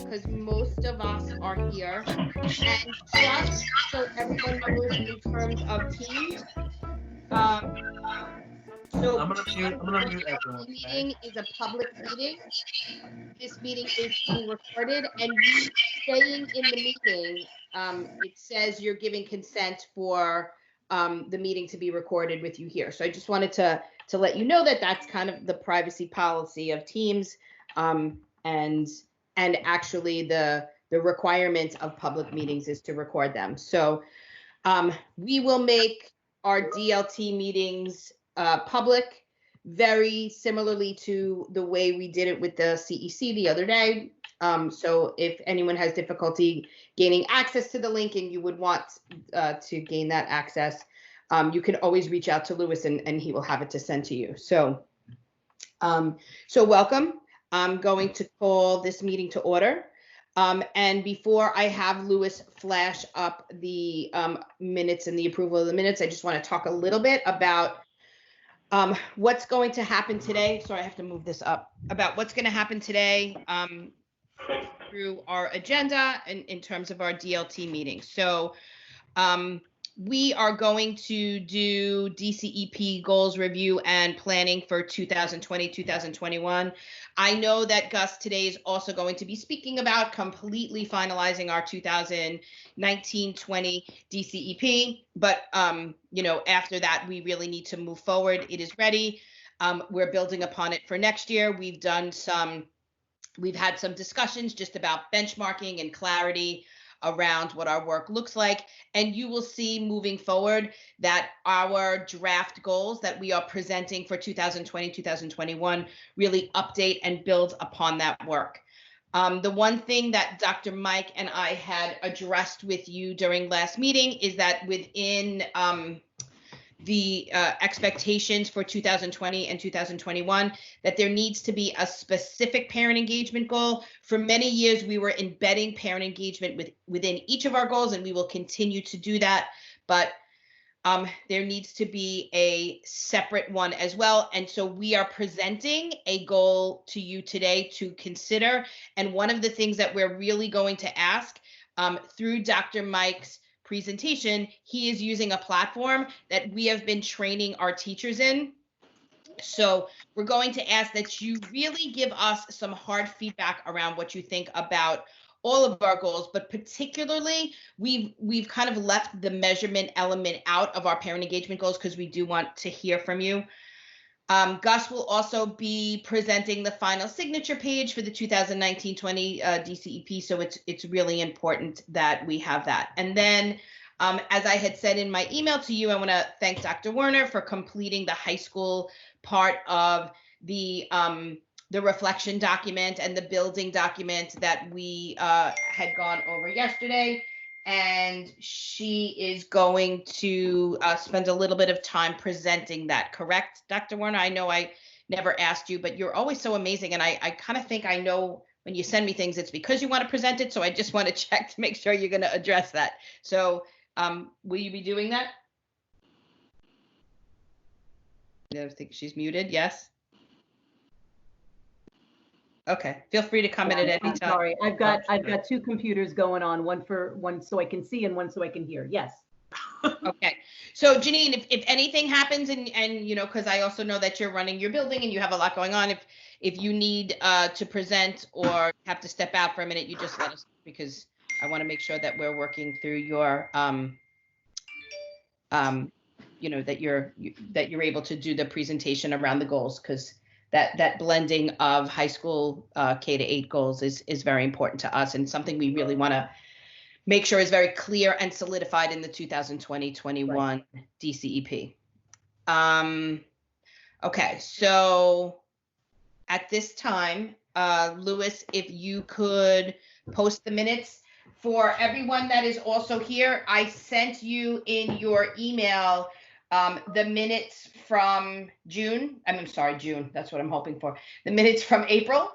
because most of us are here. And just so everyone knows in terms of teams, so I'm gonna mute everyone. the Okay? meeting is a public meeting. This meeting is being recorded, and you staying in the meeting, it says you're giving consent for the meeting to be recorded with you here. So I just wanted to let you know that that's kind of the privacy policy of Teams, and actually the requirement of public meetings is to record them. So we will make our DLT meetings public, very similarly to the way we did it with the CEC the other day. So if anyone has difficulty gaining access to the link and you would want to gain that access, you can always reach out to Lewis and he will have it to send to you. So, welcome. I'm going to call this meeting to order. And before I have Lewis flash up the minutes and the approval of the minutes, I just want to talk a little bit about what's going to happen today. Sorry, I have to move this up. About what's going to happen today through our agenda and in terms of our DLT meeting. So we are going to do DCEP goals review and planning for 2020, 2021. I know that Gus today is also going to be speaking about completely finalizing our 2019-20 DCEP, but you know, after that, we really need to move forward. It is ready. We're building upon it for next year. We've had some discussions just about benchmarking and clarity around what our work looks like. And you will see moving forward that our draft goals that we are presenting for 2020, 2021 really update and build upon that work. The one thing that Dr. Mike and I had addressed with you during last meeting is that within the expectations for 2020 and 2021, that there needs to be a specific parent engagement goal. For many years, we were embedding parent engagement within each of our goals, and we will continue to do that. But there needs to be a separate one as well. And so we are presenting a goal to you today to consider. And one of the things that we're really going to ask through Dr. Mike's presentation, he is using a platform that we have been training our teachers in. So we're going to ask that you really give us some hard feedback around what you think about all of our goals, but particularly we've kind of left the measurement element out of our parent engagement goals because we do want to hear from you. Gus will also be presenting the final signature page for the 2019-20 DCEP, so it's really important that we have that. And then, as I had said in my email to you, I want to thank Dr. Werner for completing the high school part of the reflection document and the building document that we had gone over yesterday. And she is going to spend a little bit of time presenting that, correct, Dr. Werner? I know I never asked you, but you're always so amazing. And I kind of think I know when you send me things, it's because you want to present it. So I just want to check to make sure you're going to address that. So will you be doing that? I think she's muted. Yes. Okay, feel free to comment at any time. Sorry, I've got two computers going on, one so I can see and one so I can hear. Yes. Okay, so Janine, if anything happens and you know, because I also know that you're running your building and you have a lot going on, if you need to present or have to step out for a minute, you just let us know, because I want to make sure that we're working through your you know, that you're able to do the presentation around the goals, because that blending of high school K-8 goals is very important to us, and something we really want to make sure is very clear and solidified in the 2020-21 right. DCEP. Okay, so at this time, Lewis, if you could post the minutes for everyone that is also here. I sent you in your email the minutes from June. June. That's what I'm hoping for. The minutes from April.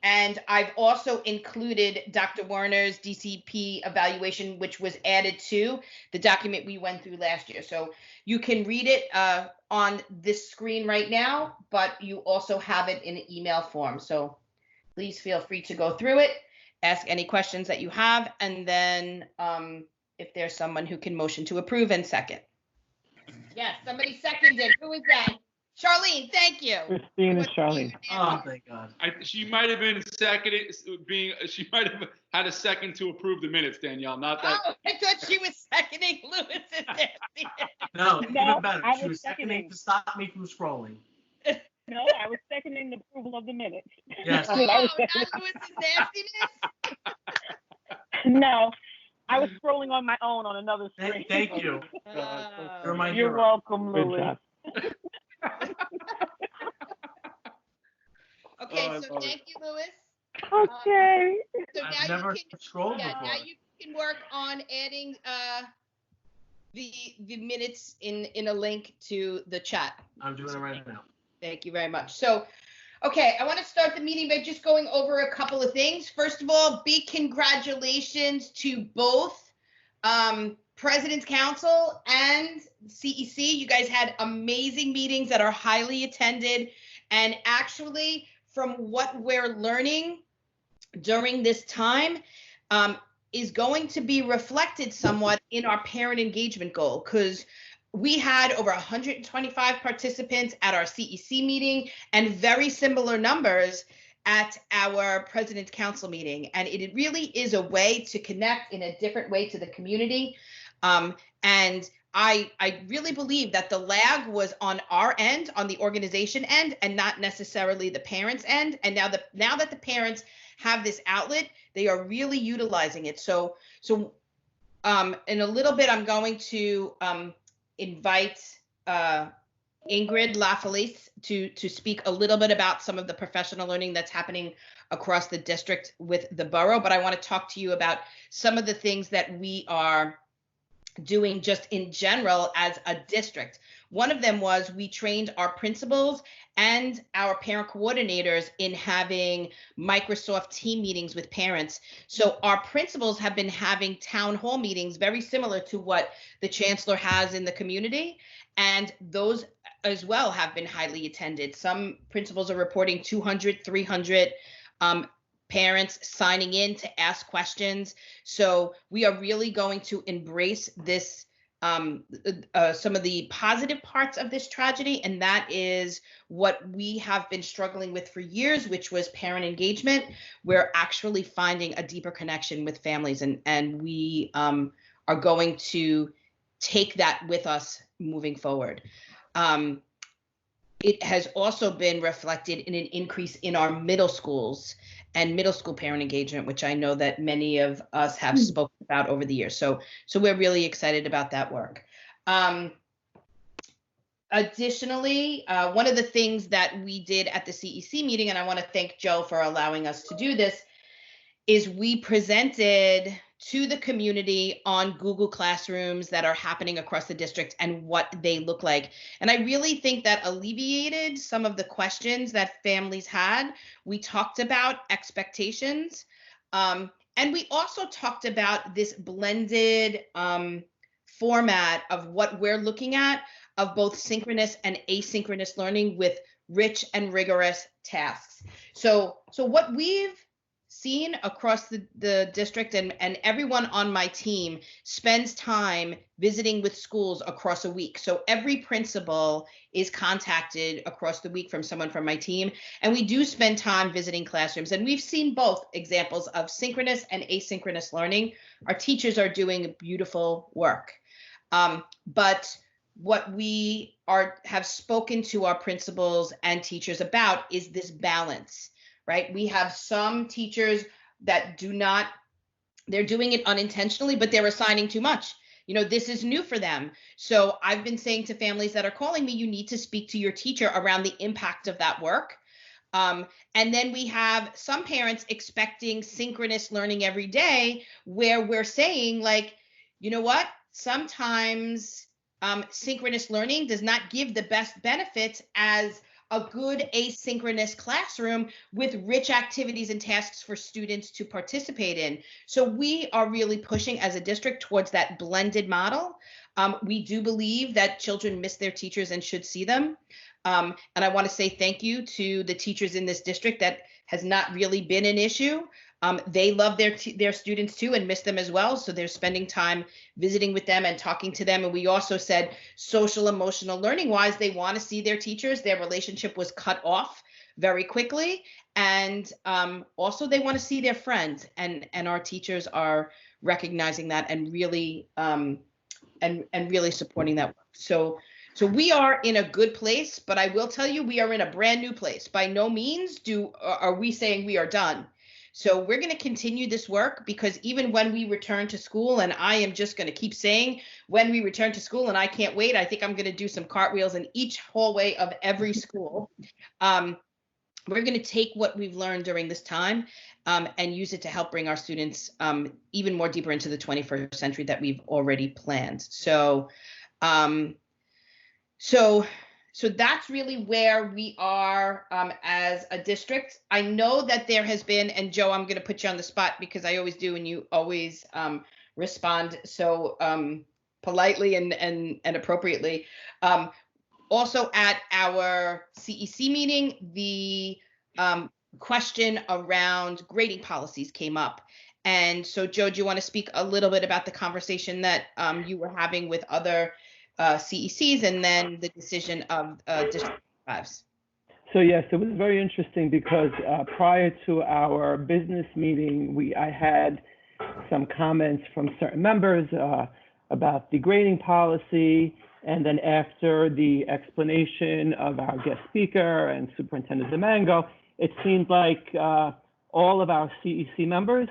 And I've also included Dr. Werner's DCP evaluation, which was added to the document we went through last year. So you can read it on this screen right now, but you also have it in an email form. So please feel free to go through it, ask any questions that you have, and then if there's someone who can motion to approve and second. Yes, somebody seconded. Who is that? Charlene, thank you. Christine and Charlene. Oh, thank God. She might have been seconded, she might have had a second to approve the minutes, Danielle, not that. Oh, I thought she was seconding Lewis's nastiness. No, No, even better. I She was was seconding seconding. to stop me from scrolling. No, I was seconding the approval of the minutes. Yes. Oh, That's what I was not seconding. Lewis's nastiness? No, I was scrolling on my own on another screen. Thank you. You're my You're hero. welcome, Good Louis. job. Okay, Oh, I so love it. thank you, Lewis. Okay. So now I've never you can, scrolled yeah, before. now you can work on adding the minutes in a link to the chat. I'm doing it right now. Thank you very much. So, okay, I want to start the meeting by just going over a couple of things. First of all, big congratulations to both President's Council and CEC. You guys had amazing meetings that are highly attended. And actually, from what we're learning during this time, is going to be reflected somewhat in our parent engagement goal, because we had over 125 participants at our CEC meeting and very similar numbers at our President's Council meeting. And it really is a way to connect in a different way to the community. And I really believe that the lag was on our end, on the organization end, and not necessarily the parents' end. And now that the parents have this outlet, they are really utilizing it. So in a little bit, I'm going to invite Ingrid LaFelice to speak a little bit about some of the professional learning that's happening across the district with the borough. But I want to talk to you about some of the things that we are doing just in general as a district. One of them was we trained our principals and our parent coordinators in having Microsoft team meetings with parents. So our principals have been having town hall meetings very similar to what the chancellor has in the community. And those as well have been highly attended. Some principals are reporting 200, 300 parents signing in to ask questions. So we are really going to embrace this, some of the positive parts of this tragedy, and that is what we have been struggling with for years, which was parent engagement. We're actually finding a deeper connection with families, and we are going to take that with us moving forward. It has also been reflected in an increase in our middle schools and middle school parent engagement, which I know that many of us have spoken about over the years. So we're really excited about that work. Additionally, one of the things that we did at the CEC meeting, and I want to thank Joe for allowing us to do this, is we presented to the community on Google Classrooms that are happening across the district and what they look like. And I really think that alleviated some of the questions that families had. We talked about expectations, and we also talked about this blended format of what we're looking at of both synchronous and asynchronous learning with rich and rigorous tasks. So what we've seen across the district, and everyone on my team spends time visiting with schools across a week. So every principal is contacted across the week from someone from my team, and we do spend time visiting classrooms. And we've seen both examples of synchronous and asynchronous learning. Our teachers are doing beautiful work. But what we have spoken to our principals and teachers about is this balance. Right? We have some teachers that they're doing it unintentionally, but they're assigning too much. You know, this is new for them. So I've been saying to families that are calling me, you need to speak to your teacher around the impact of that work. And then we have some parents expecting synchronous learning every day, where we're saying, like, you know what? Sometimes synchronous learning does not give the best benefits as a good asynchronous classroom with rich activities and tasks for students to participate in. So we are really pushing as a district towards that blended model. We do believe that children miss their teachers and should see them. And I want to say thank you to the teachers in this district that has not really been an issue. They love their students too and miss them as well. So they're spending time visiting with them and talking to them. And we also said social emotional learning wise, they want to see their teachers. Their relationship was cut off very quickly. And also they want to see their friends, and our teachers are recognizing that and really and really supporting that work. So we are in a good place, but I will tell you, we are in a brand new place. By no means are we saying we are done. So we're going to continue this work, because even when we return to school, and I am just going to keep saying when we return to school, and I can't wait, I think I'm going to do some cartwheels in each hallway of every school. We're going to take what we've learned during this time and use it to help bring our students even more deeper into the 21st century that we've already planned. So that's really where we are as a district. I know that there has been, and Joe, I'm going to put you on the spot because I always do, and you always respond so politely and appropriately. Also at our CEC meeting, the question around grading policies came up. And so, Joe, do you want to speak a little bit about the conversation that you were having with other CECs, and then the decision of District 5s? So yes, it was very interesting because prior to our business meeting, I had some comments from certain members about the grading policy. And then after the explanation of our guest speaker and Superintendent Domingo, it seemed like all of our CEC members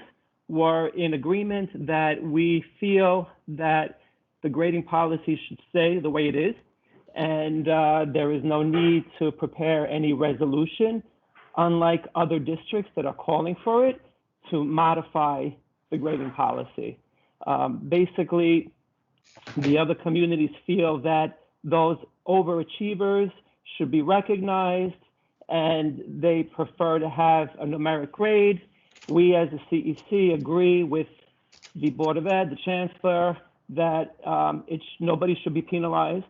were in agreement that we feel that the grading policy should stay the way it is, and there is no need to prepare any resolution, unlike other districts that are calling for it, to modify the grading policy. Basically, the other communities feel that those overachievers should be recognized, and they prefer to have a numeric grade. We as a CEC agree with the Board of Ed, the Chancellor, that nobody should be penalized,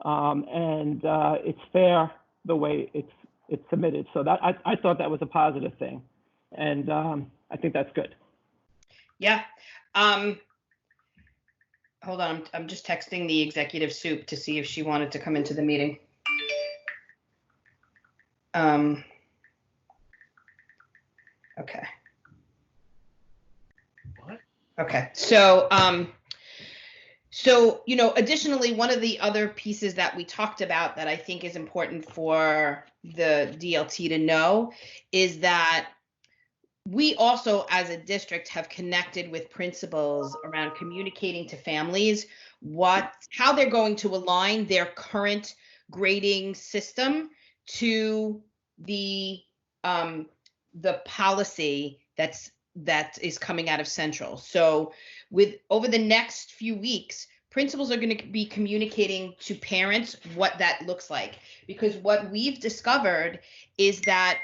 and it's fair the way it's submitted. So that I thought that was a positive thing, and I think that's good. Yeah. Hold on, I'm just texting the executive soup to see if she wanted to come into the meeting. Okay. What? Okay. So, additionally, one of the other pieces that we talked about that I think is important for the DLT to know is that we also, as a district, have connected with principals around communicating to families how they're going to align their current grading system to the policy that is coming out of Central. So over the next few weeks, principals are going to be communicating to parents what that looks like, because what we've discovered is that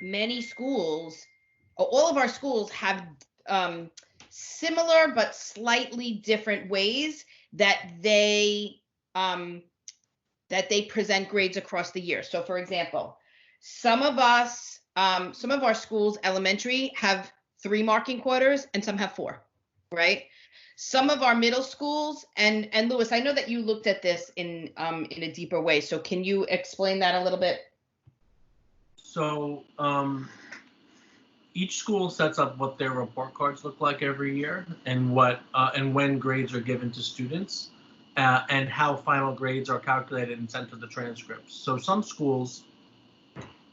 many schools, all of our schools, have similar but slightly different ways that they present grades across the year. So, for example, some of our schools, elementary, have 3 marking quarters, and some have 4, right? Some of our middle schools, and Louis, I know that you looked at this in a deeper way. So, can you explain that a little bit? So each school sets up what their report cards look like every year, and when grades are given to students, and how final grades are calculated and sent to the transcripts. So some schools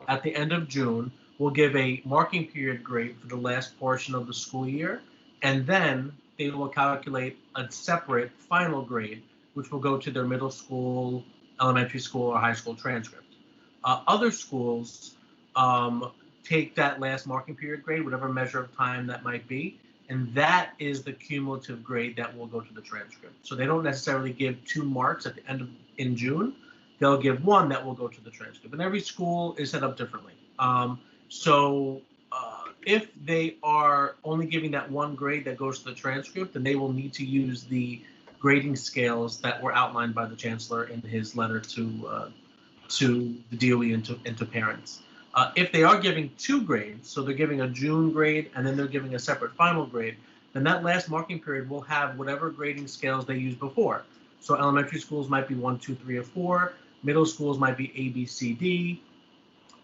at the end of June will give a marking period grade for the last portion of the school year, and then they will calculate a separate final grade, which will go to their middle school, elementary school, or high school transcript. Other schools take that last marking period grade, whatever measure of time that might be, and that is the cumulative grade that will go to the transcript. So they don't necessarily give 2 marks at the end in June. They'll give 1 that will go to the transcript, and every school is set up differently. If they are only giving that 1 grade that goes to the transcript, then they will need to use the grading scales that were outlined by the Chancellor in his letter to the DOE and to parents. If they are giving 2 grades, so they're giving a June grade and then they're giving a separate final grade, then that last marking period will have whatever grading scales they used before. So elementary schools might be 1, 2, 3, or 4. Middle schools might be A, B, C, D,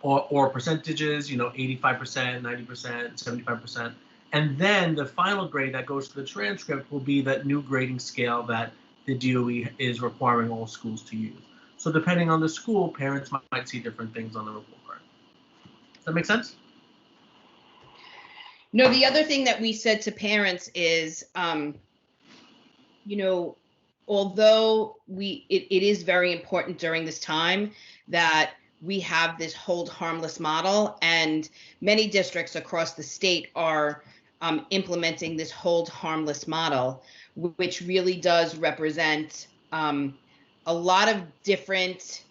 or percentages, 85%, 90%, 75%. And then the final grade that goes to the transcript will be that new grading scale that the DOE is requiring all schools to use. So depending on the school, parents might see different things on the report card. Does that make sense? No, the other thing that we said to parents is, although it is very important during this time that we have this hold harmless model, and many districts across the state are implementing this hold harmless model, which really does represent a lot of different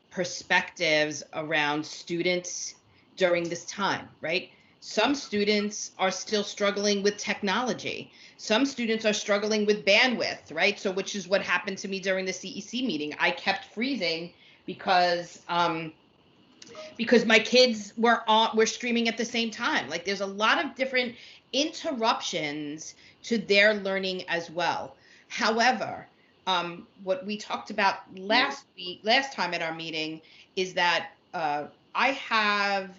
perspectives around students during this time, right? Some students are still struggling with technology. Some students are struggling with bandwidth, right? So, which is what happened to me during the CEC meeting. I kept freezing because my kids were streaming at the same time. Like, there's a lot of different interruptions to their learning as well. However, what we talked about last time at our meeting is that I have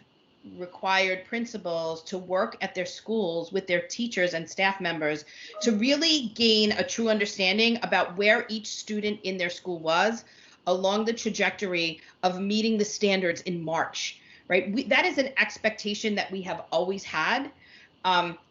required principals to work at their schools with their teachers and staff members to really gain a true understanding about where each student in their school was along the trajectory of meeting the standards in March, right? That is an expectation that we have always had.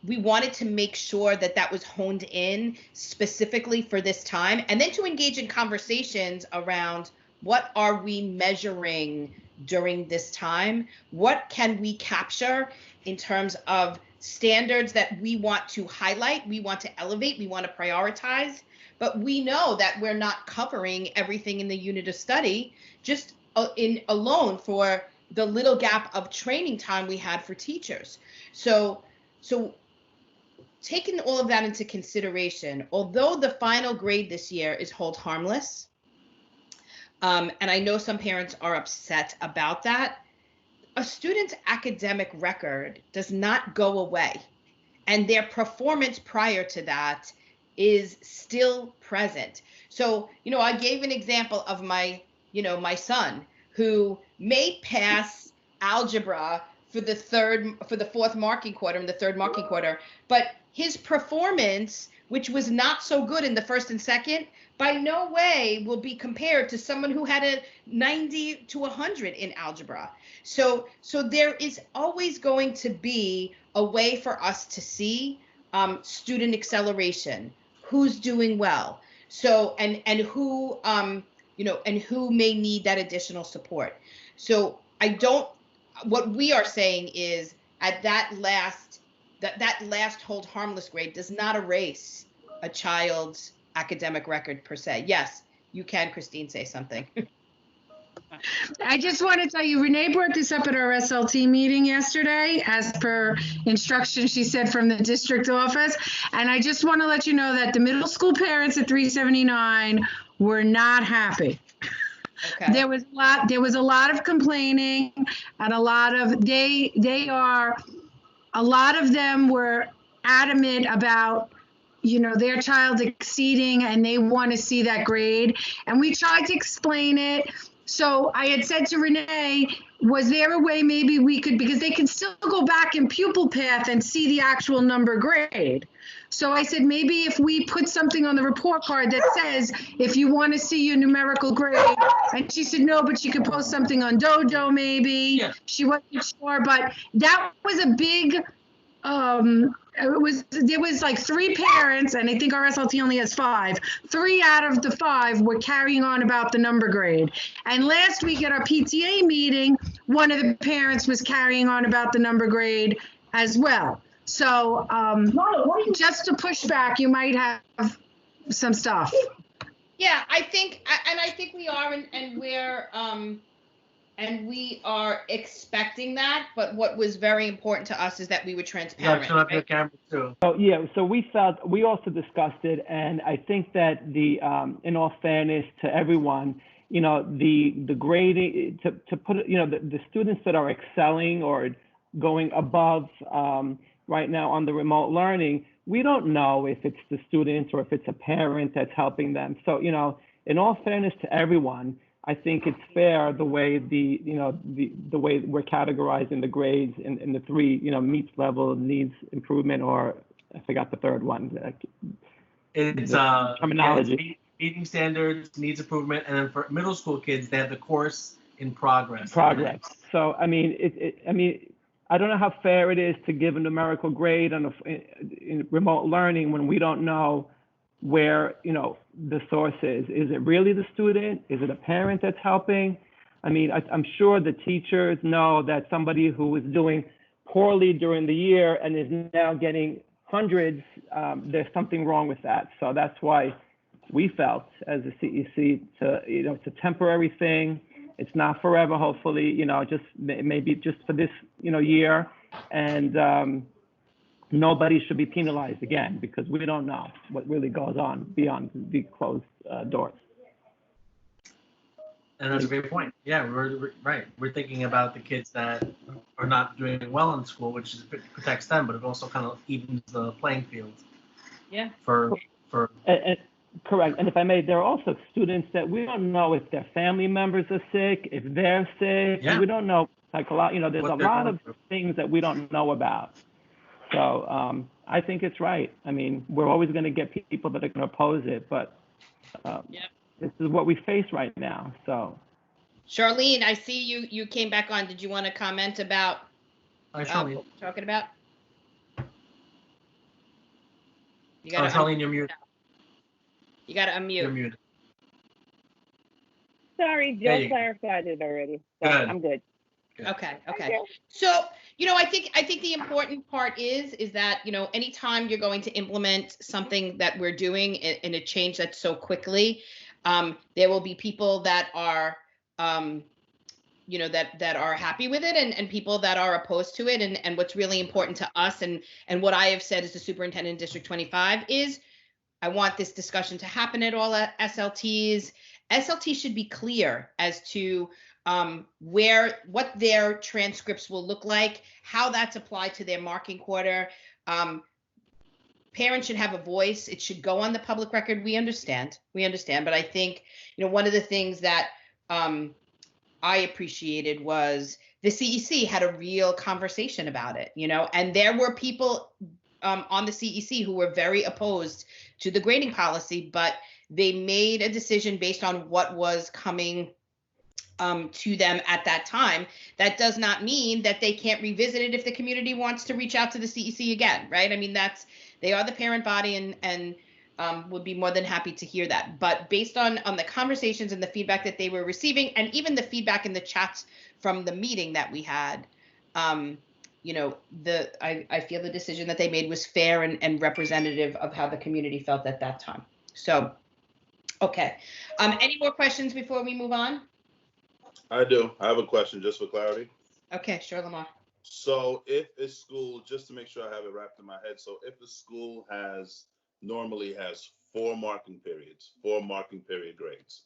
We wanted to make sure that that was honed in specifically for this time, and then to engage in conversations around what are we measuring during this time? What can we capture in terms of standards that we want to highlight, we want to elevate, we want to prioritize, but we know that we're not covering everything in the unit of study just alone for the little gap of training time we had for teachers. So taking all of that into consideration, although the final grade this year is hold harmless, and I know some parents are upset about that, a student's academic record does not go away, and their performance prior to that is still present. So, I gave an example of my son who may pass algebra for the fourth marking quarter and the third marking quarter, but his performance, which was not so good in the first and second, by no way will be compared to someone who had a 90 to 100 in algebra. So there is always going to be a way for us to see student acceleration, who's doing well, so and who and who may need that additional support. So what we are saying is at that last hold harmless grade does not erase a child's academic record per se. Yes, you can, Christine, say something. I just want to tell you, Renee brought this up at our SLT meeting yesterday, as per instruction she said from the district office. And I just want to let you know that the middle school parents at 379 were not happy. Okay. There was a lot of complaining, and a lot of them were adamant about their child exceeding, and they want to see that grade. And we tried to explain it. So I had said to Renee, was there a way maybe we could, because they can still go back in pupil path and see the actual number grade. So I said, maybe if we put something on the report card that says, if you want to see your numerical grade, and she said, no, but she could post something on Dojo maybe. Yeah. She wasn't sure, but that was a big, there was like 3 parents, and I think our SLT only has 5. 3 out of the 5 were carrying on about the number grade. And last week at our PTA meeting, one of the parents was carrying on about the number grade as well. So just to push back, you might have some stuff. Yeah, I think we are, and we are expecting that. But what was very important to us is that we were transparent. Yeah, turn up your right? camera too. So yeah, so we also discussed it, and I think that in all fairness to everyone, you know, the grading, to put it, you know, the students that are excelling or going above right now on the remote learning, we don't know if it's the students or if it's a parent that's helping them. So, you know, in all fairness to everyone, I think it's fair the way the way we're categorizing the grades in the three, you know, meets level, needs improvement, or I forgot the third one. It's terminology. Meeting standards, needs improvement, and then for middle school kids, they have the course in progress. Progress. So I mean, I don't know how fair it is to give a numerical grade on in remote learning when we don't know where, you know, the source is. Is it really the student? Is it a parent that's helping? I mean, I'm sure the teachers know that somebody who is doing poorly during the year and is now getting hundreds, there's something wrong with that. So that's why we felt as a CEC it's a temporary thing. It's not forever, hopefully, you know, just maybe just for this, you know, year. And nobody should be penalized again because we don't know what really goes on beyond the closed doors. And that's a great point. Yeah, we're right. We're thinking about the kids that are not doing well in school, which protects them, but it also kind of evens the playing field. Yeah. For and correct. And if I may, there are also students that we don't know if their family members are sick, if they're sick. Yeah. We don't know, like a lot, you know, there's What a lot of through. things that we don't know about. So I think it's right. I mean, we're always going to get people that are going to oppose it, but this is what we face right now. So, Charlene, I see you came back on. Did you want to comment about what we're talking about? You got to Charlene, you're muted. You got to unmute. You're muted. Sorry, Joe clarified it already. So Good. I'm good. Okay. So, you know, I think the important part is that, you know, anytime you're going to implement something that we're doing in a change that's so quickly, there will be people that are, you know, that are happy with it and people that are opposed to it. And what's really important to us and what I have said as the superintendent in District 25 is I want this discussion to happen at all SLTs. SLT should be clear as to what their transcripts will look like, how that's applied to their marking quarter. Parents should have a voice. It should go on the public record. We understand, but I think, you know, one of the things that I appreciated was the CEC had a real conversation about it, you know, and there were people on the CEC who were very opposed to the grading policy, but they made a decision based on what was coming to them at that time. That does not mean that they can't revisit it if the community wants to reach out to the CEC again, right? I mean, they are the parent body and would be more than happy to hear that. But based on the conversations and the feedback that they were receiving, and even the feedback in the chats from the meeting that we had, you know, I feel the decision that they made was fair and representative of how the community felt at that time. So, okay. Any more questions before we move on? I do. I have a question just for clarity. Okay, sure, Lamar. So if a school, just to make sure I have it wrapped in my head, so if the school normally has 4 marking period grades,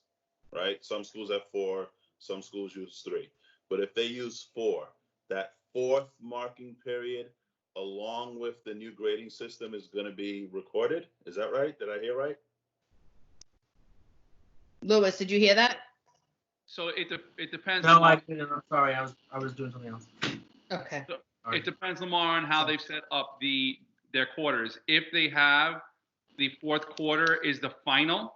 right? Some schools have 4, some schools use 3. But if they use 4, that 4th marking period along with the new grading system is going to be recorded. Is that right? Did I hear right? Louis, did you hear that? So it depends. No, I didn't. I'm sorry. I was doing something else. Okay. So it depends, Lamar, on how they've set up their quarters. If they have the 4th quarter is the final,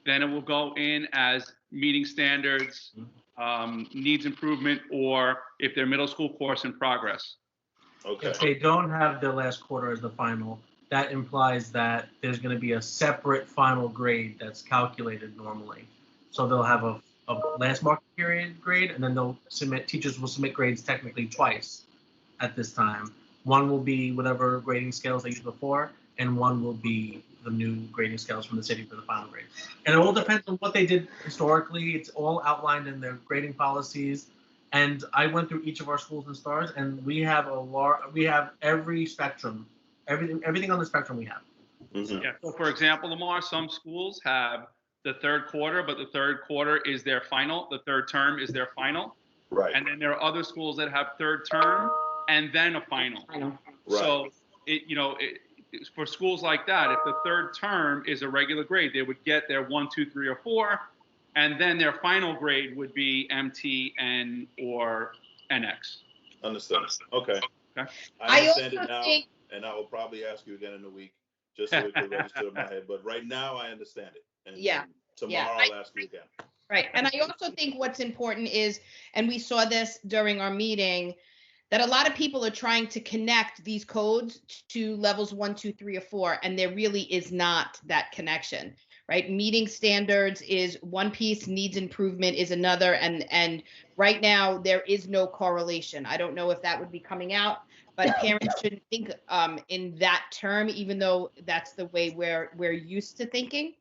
then it will go in as meeting standards, needs improvement, or if they're middle school course in progress. Okay. If they don't have their last quarter as the final, that implies that there's going to be a separate final grade that's calculated normally. So they'll have a last marking period grade, and then teachers will submit grades technically twice at this time. One will be whatever grading scales they used before, and one will be the new grading scales from the city for the final grade. And it all depends on what they did historically. It's all outlined in their grading policies. And I went through each of our schools and stars, and we have every spectrum, everything on the spectrum we have. Mm-hmm. Yeah. So for example, Lamar, some schools have the third quarter, but the third quarter is their final. The third term is their final. Right. And then there are other schools that have third term and then a final. Right. So for schools like that, if the third term is a regular grade, they would get their 1, 2, 3, or 4, and then their final grade would be MT, N, or NX. Understood. Okay. Okay. I understand it also now, think- and I will probably ask you again in a week, just so it can register in my head. But right now, I understand it. And Yeah. tomorrow, I'll ask you again. Right. And I also think what's important is, and we saw this during our meeting, that a lot of people are trying to connect these codes to levels 1, 2, 3, or 4, and there really is not that connection, right? Meeting standards is one piece, needs improvement is another, and right now there is no correlation. I don't know if that would be coming out, but parents shouldn't think in that term, even though that's the way we're used to thinking.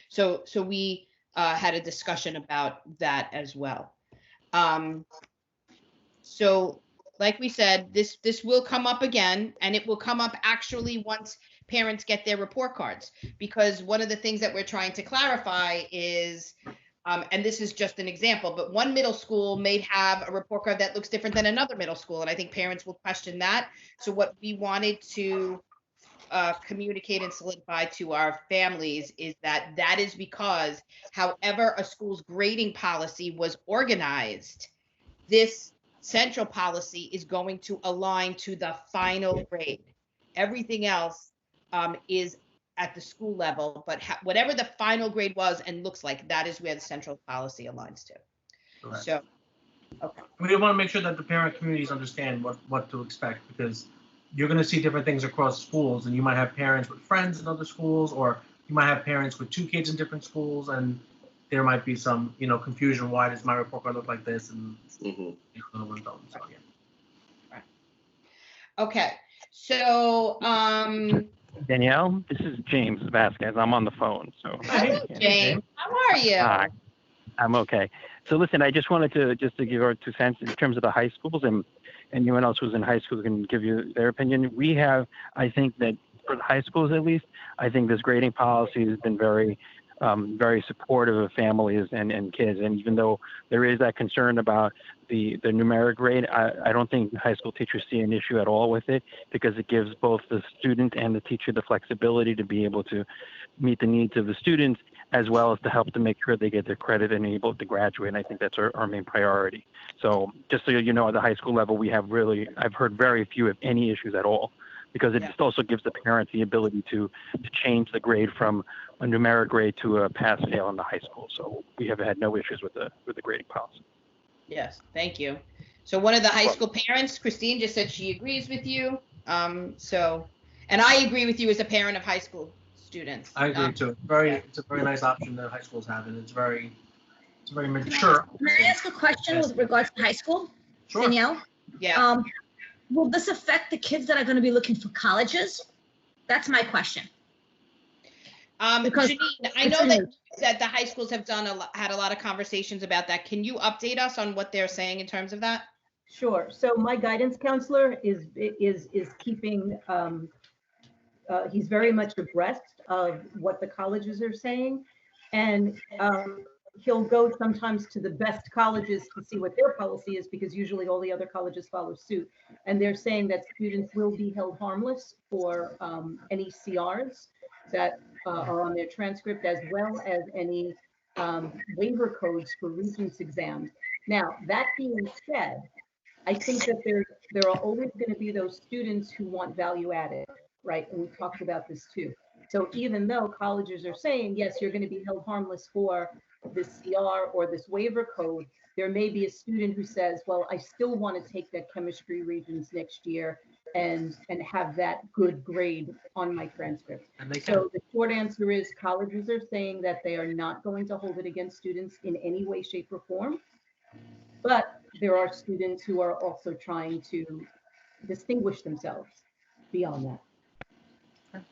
So we had a discussion about that as well. So like we said, this will come up again, and it will come up actually once parents get their report cards, because one of the things that we're trying to clarify is, and this is just an example, but one middle school may have a report card that looks different than another middle school, and I think parents will question that. So what we wanted to communicate and solidify to our families is that is because however a school's grading policy was organized, this central policy is going to align to the final grade. Everything else is at the school level, but whatever the final grade was and looks like, that is where the central policy aligns to. Correct. So, okay. We want to make sure that the parent communities understand what to expect, because you're going to see different things across schools, and you might have parents with friends in other schools, or you might have parents with 2 kids in different schools, and there might be some, confusion. Why does my report card look like this? And other ones don't. So yeah. Okay. So, Danielle, this is James Vasquez. I'm on the phone. So hello, James. How are you? Hi. I'm okay. So listen, I just wanted to give our 2 cents in terms of the high schools, and anyone else who's in high school can give you their opinion. We have, I think that for the high schools at least, I think this grading policy has been very supportive of families and kids. And even though there is that concern about the numeric grade, I don't think high school teachers see an issue at all with it, because it gives both the student and the teacher the flexibility to be able to meet the needs of the students, as well as to help to make sure they get their credit and able to graduate. And I think that's our main priority. So just so you know, at the high school level, I've heard very few, if any, issues at all, because it just also gives the parent the ability to change the grade from a numeric grade to a pass fail in the high school. So we have had no issues with the grading policy. Yes, thank you. So one of the high school parents, Christine, just said she agrees with you. And I agree with you as a parent of high school students. I agree too. It's a very nice option that high schools have, and it's very mature. Can I ask a question with regards to high school? Sure. Danielle? Yeah. Will this affect the kids that are going to be looking for colleges? That's my question. Because Janine, I know that the high schools have had a lot of conversations about that. Can you update us on what they're saying in terms of that? Sure. So my guidance counselor is keeping, he's very much abreast of what the colleges are saying. And he'll go sometimes to the best colleges to see what their policy is, because usually all the other colleges follow suit. And they're saying that students will be held harmless for any CRs that are on their transcript, as well as any waiver codes for Regents exams. Now, that being said, I think that there are always going to be those students who want value added, right? And we talked about this too. So even though colleges are saying, yes, you're going to be held harmless for this CR or this waiver code, there may be a student who says, well, I still want to take that chemistry Regents next year and have that good grade on my transcript. So the short answer is colleges are saying that they are not going to hold it against students in any way, shape, or form. But there are students who are also trying to distinguish themselves beyond that.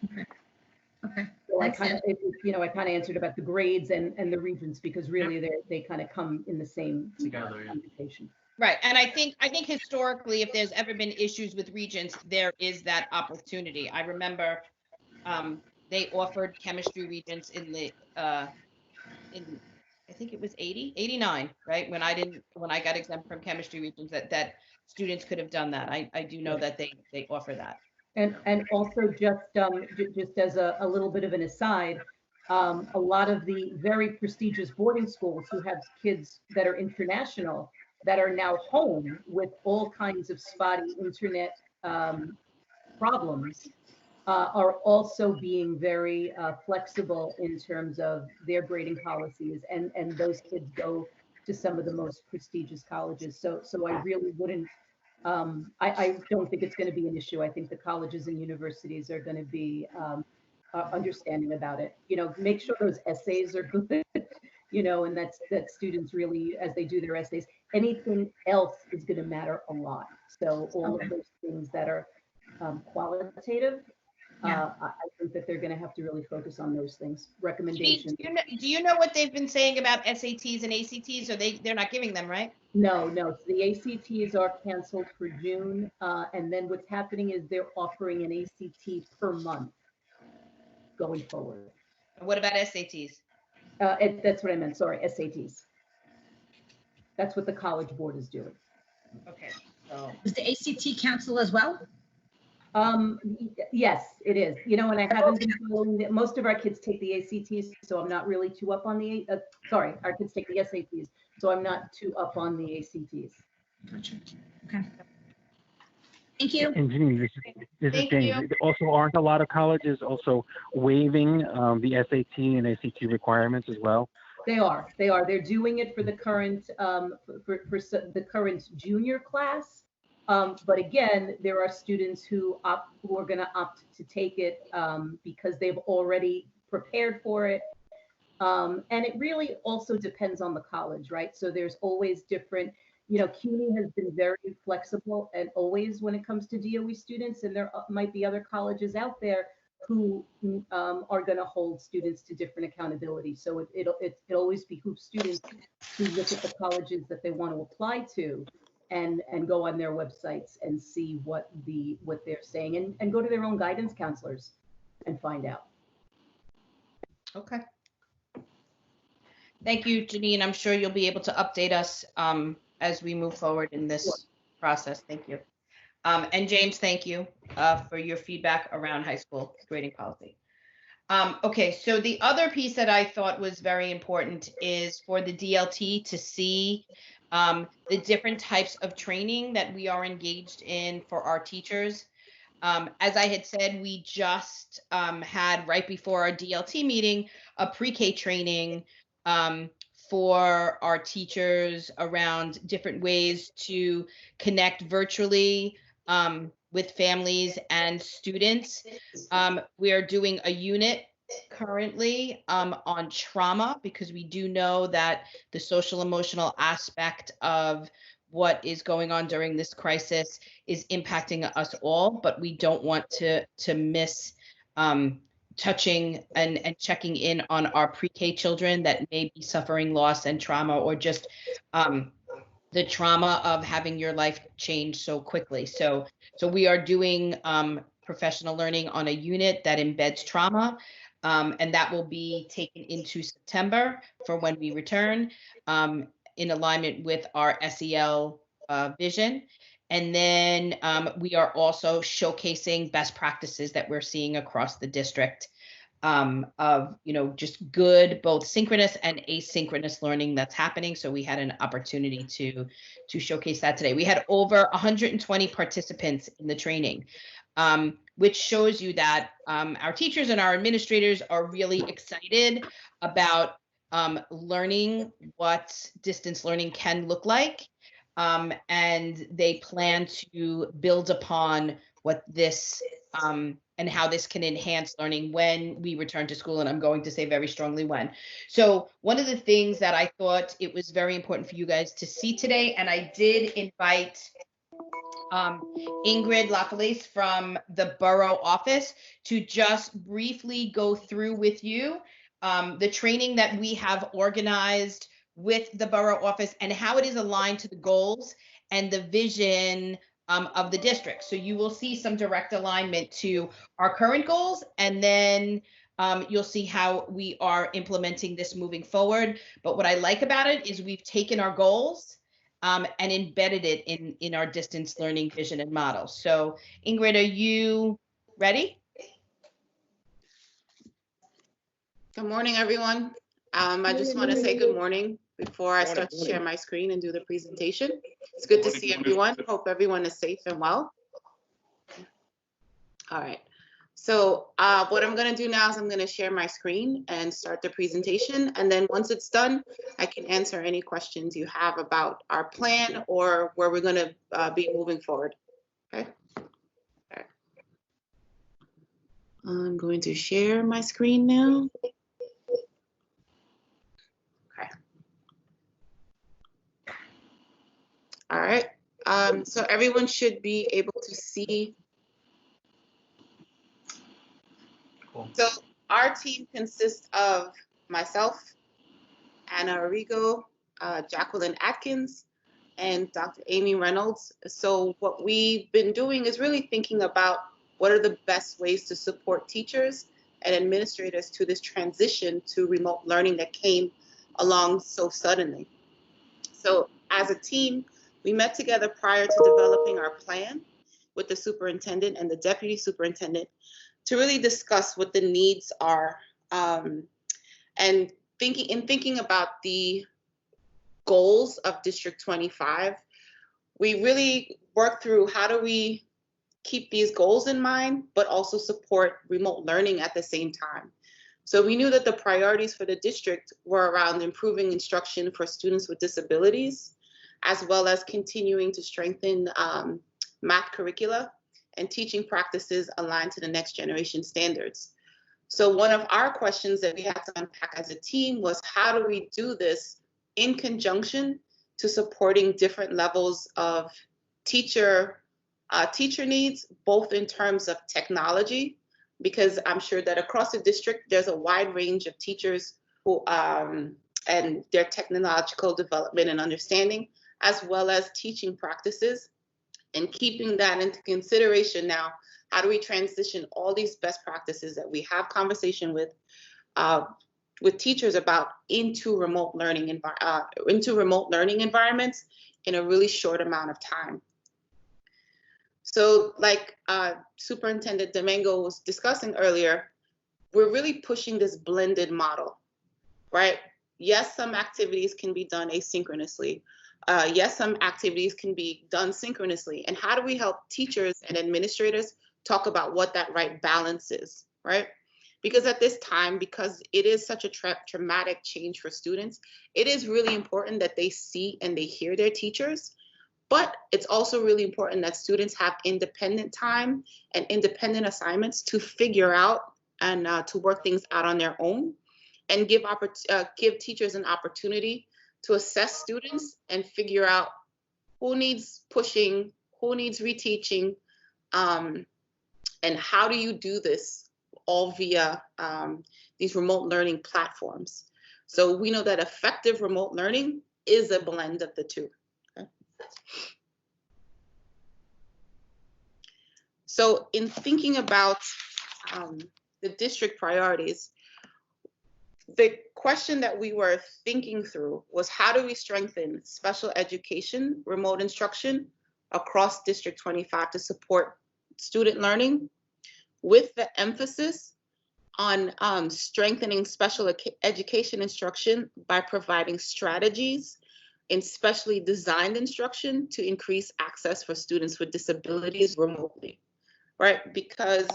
Okay. So I kind of answered about the grades and the Regents, because really they kind of come in the same Together, invitation. Right. And I think historically, if there's ever been issues with Regents, there is that opportunity. I remember they offered chemistry regents in the in I think it was 80, 89, right? When I got exempt from chemistry regents, that students could have done that. I do know that they offer that. And also just as a little bit of an aside, a lot of the very prestigious boarding schools who have kids that are international that are now home with all kinds of spotty internet problems are also being very flexible in terms of their grading policies, and those kids go to some of the most prestigious colleges. So I really wouldn't. I don't think it's going to be an issue. I think the colleges and universities are going to be understanding about it. Make sure those essays are good. And that students really, as they do their essays, anything else is going to matter a lot. So all of those things that are qualitative, I think that they're going to have to really focus on those things. Recommendations. Do you know what they've been saying about SATs and ACTs? Or they're not giving them, right? No. So the ACTs are canceled for June, and then what's happening is they're offering an ACT per month going forward. What about SATs? That's what I meant. Sorry, SATs. That's what the College Board is doing. Okay. So Is the ACT council as well? Yes, it is. And I haven't been following it. Most of our kids take the ACTs, so I'm not really too up on the, sorry, our kids take the SATs, so I'm not too up on the ACTs. Gotcha. Okay. Thank you. And Janine, this is Thank James. you. Also, aren't a lot of colleges also waiving the SAT and ACT requirements as well? They are. They're doing it for the current, for the current junior class. But again, there are students who are going to opt to take it because they've already prepared for it. And it really also depends on the college, right? So there's always different, CUNY has been very flexible and always when it comes to DOE students, and there might be other colleges out there who are going to hold students to different accountability. So it always behooves students to look at the colleges that they want to apply to and go on their websites and see what they're saying and go to their own guidance counselors and find out. Okay. Thank you, Janine. I'm sure you'll be able to update us as we move forward in this process. Thank you. And James, thank you for your feedback around high school grading policy. Okay, so the other piece that I thought was very important is for the DLT to see the different types of training that we are engaged in for our teachers. As I had said, we just had right before our DLT meeting a pre-K training for our teachers around different ways to connect virtually with families and students. We are doing a unit currently on trauma because we do know that the social emotional aspect of what is going on during this crisis is impacting us all, but we don't want to miss touching and checking in on our pre-K children that may be suffering loss and trauma, or just the trauma of having your life change so quickly. So we are doing professional learning on a unit that embeds trauma, and that will be taken into September for when we return in alignment with our SEL vision. And then we are also showcasing best practices that we're seeing across the district of, just good, both synchronous and asynchronous learning that's happening. So we had an opportunity to showcase that today. We had over 120 participants in the training, which shows you that our teachers and our administrators are really excited about learning what distance learning can look like. And they plan to build upon what this and how this can enhance learning when we return to school. And I'm going to say very strongly when. So one of the things that I thought it was very important for you guys to see today, and I did invite Ingrid Lafalace from the borough office to just briefly go through with you the training that we have organized with the borough office and how it is aligned to the goals and the vision of the district. So you will see some direct alignment to our current goals, and then you'll see how we are implementing this moving forward. But what I like about it is we've taken our goals and embedded it in our distance learning vision and model. So Ingrid, are you ready? Good morning, everyone. I just want to say good morning before I start to share my screen and do the presentation. It's good to see everyone. Hope everyone is safe and well. All right. So what I'm going to do now is I'm going to share my screen and start the presentation. And then once it's done, I can answer any questions you have about our plan or where we're going to be moving forward. Okay. All right. I'm going to share my screen now. Okay. All right. So everyone should be able to see. Cool. So our team consists of myself, Anna Arrigo, Jacqueline Atkins, and Dr. Amy Reynolds. So what we've been doing is really thinking about what are the best ways to support teachers and administrators to this transition to remote learning that came along so suddenly. So as a team, we met together prior to developing our plan with the superintendent and the deputy superintendent to really discuss what the needs are, and thinking about the goals of District 25, we really worked through how do we keep these goals in mind, but also support remote learning at the same time. So we knew that the priorities for the district were around improving instruction for students with disabilities, as well as continuing to strengthen math curricula and teaching practices aligned to the next generation standards. So one of our questions that we had to unpack as a team was how do we do this in conjunction to supporting different levels of teacher needs, both in terms of technology, because I'm sure that across the district, there's a wide range of teachers who and their technological development and understanding, as well as teaching practices, and keeping that into consideration now. How do we transition all these best practices that we have conversation with teachers about into remote learning environments in a really short amount of time? So like Superintendent Domingo was discussing earlier, we're really pushing this blended model, right? Yes, some activities can be done asynchronously. Yes, some activities can be done synchronously. And how do we help teachers and administrators talk about what that right balance is, right? Because at this time, because it is such a traumatic change for students, it is really important that they see and they hear their teachers. But it's also really important that students have independent time and independent assignments to figure out and to work things out on their own, and give teachers an opportunity to assess students and figure out who needs pushing, who needs reteaching, and how do you do this all via these remote learning platforms. So we know that effective remote learning is a blend of the two. Okay. So in thinking about the district priorities, the question that we were thinking through was how do we strengthen special education remote instruction across District 25 to support student learning, with the emphasis on strengthening special education instruction by providing strategies in specially designed instruction to increase access for students with disabilities remotely, right? Because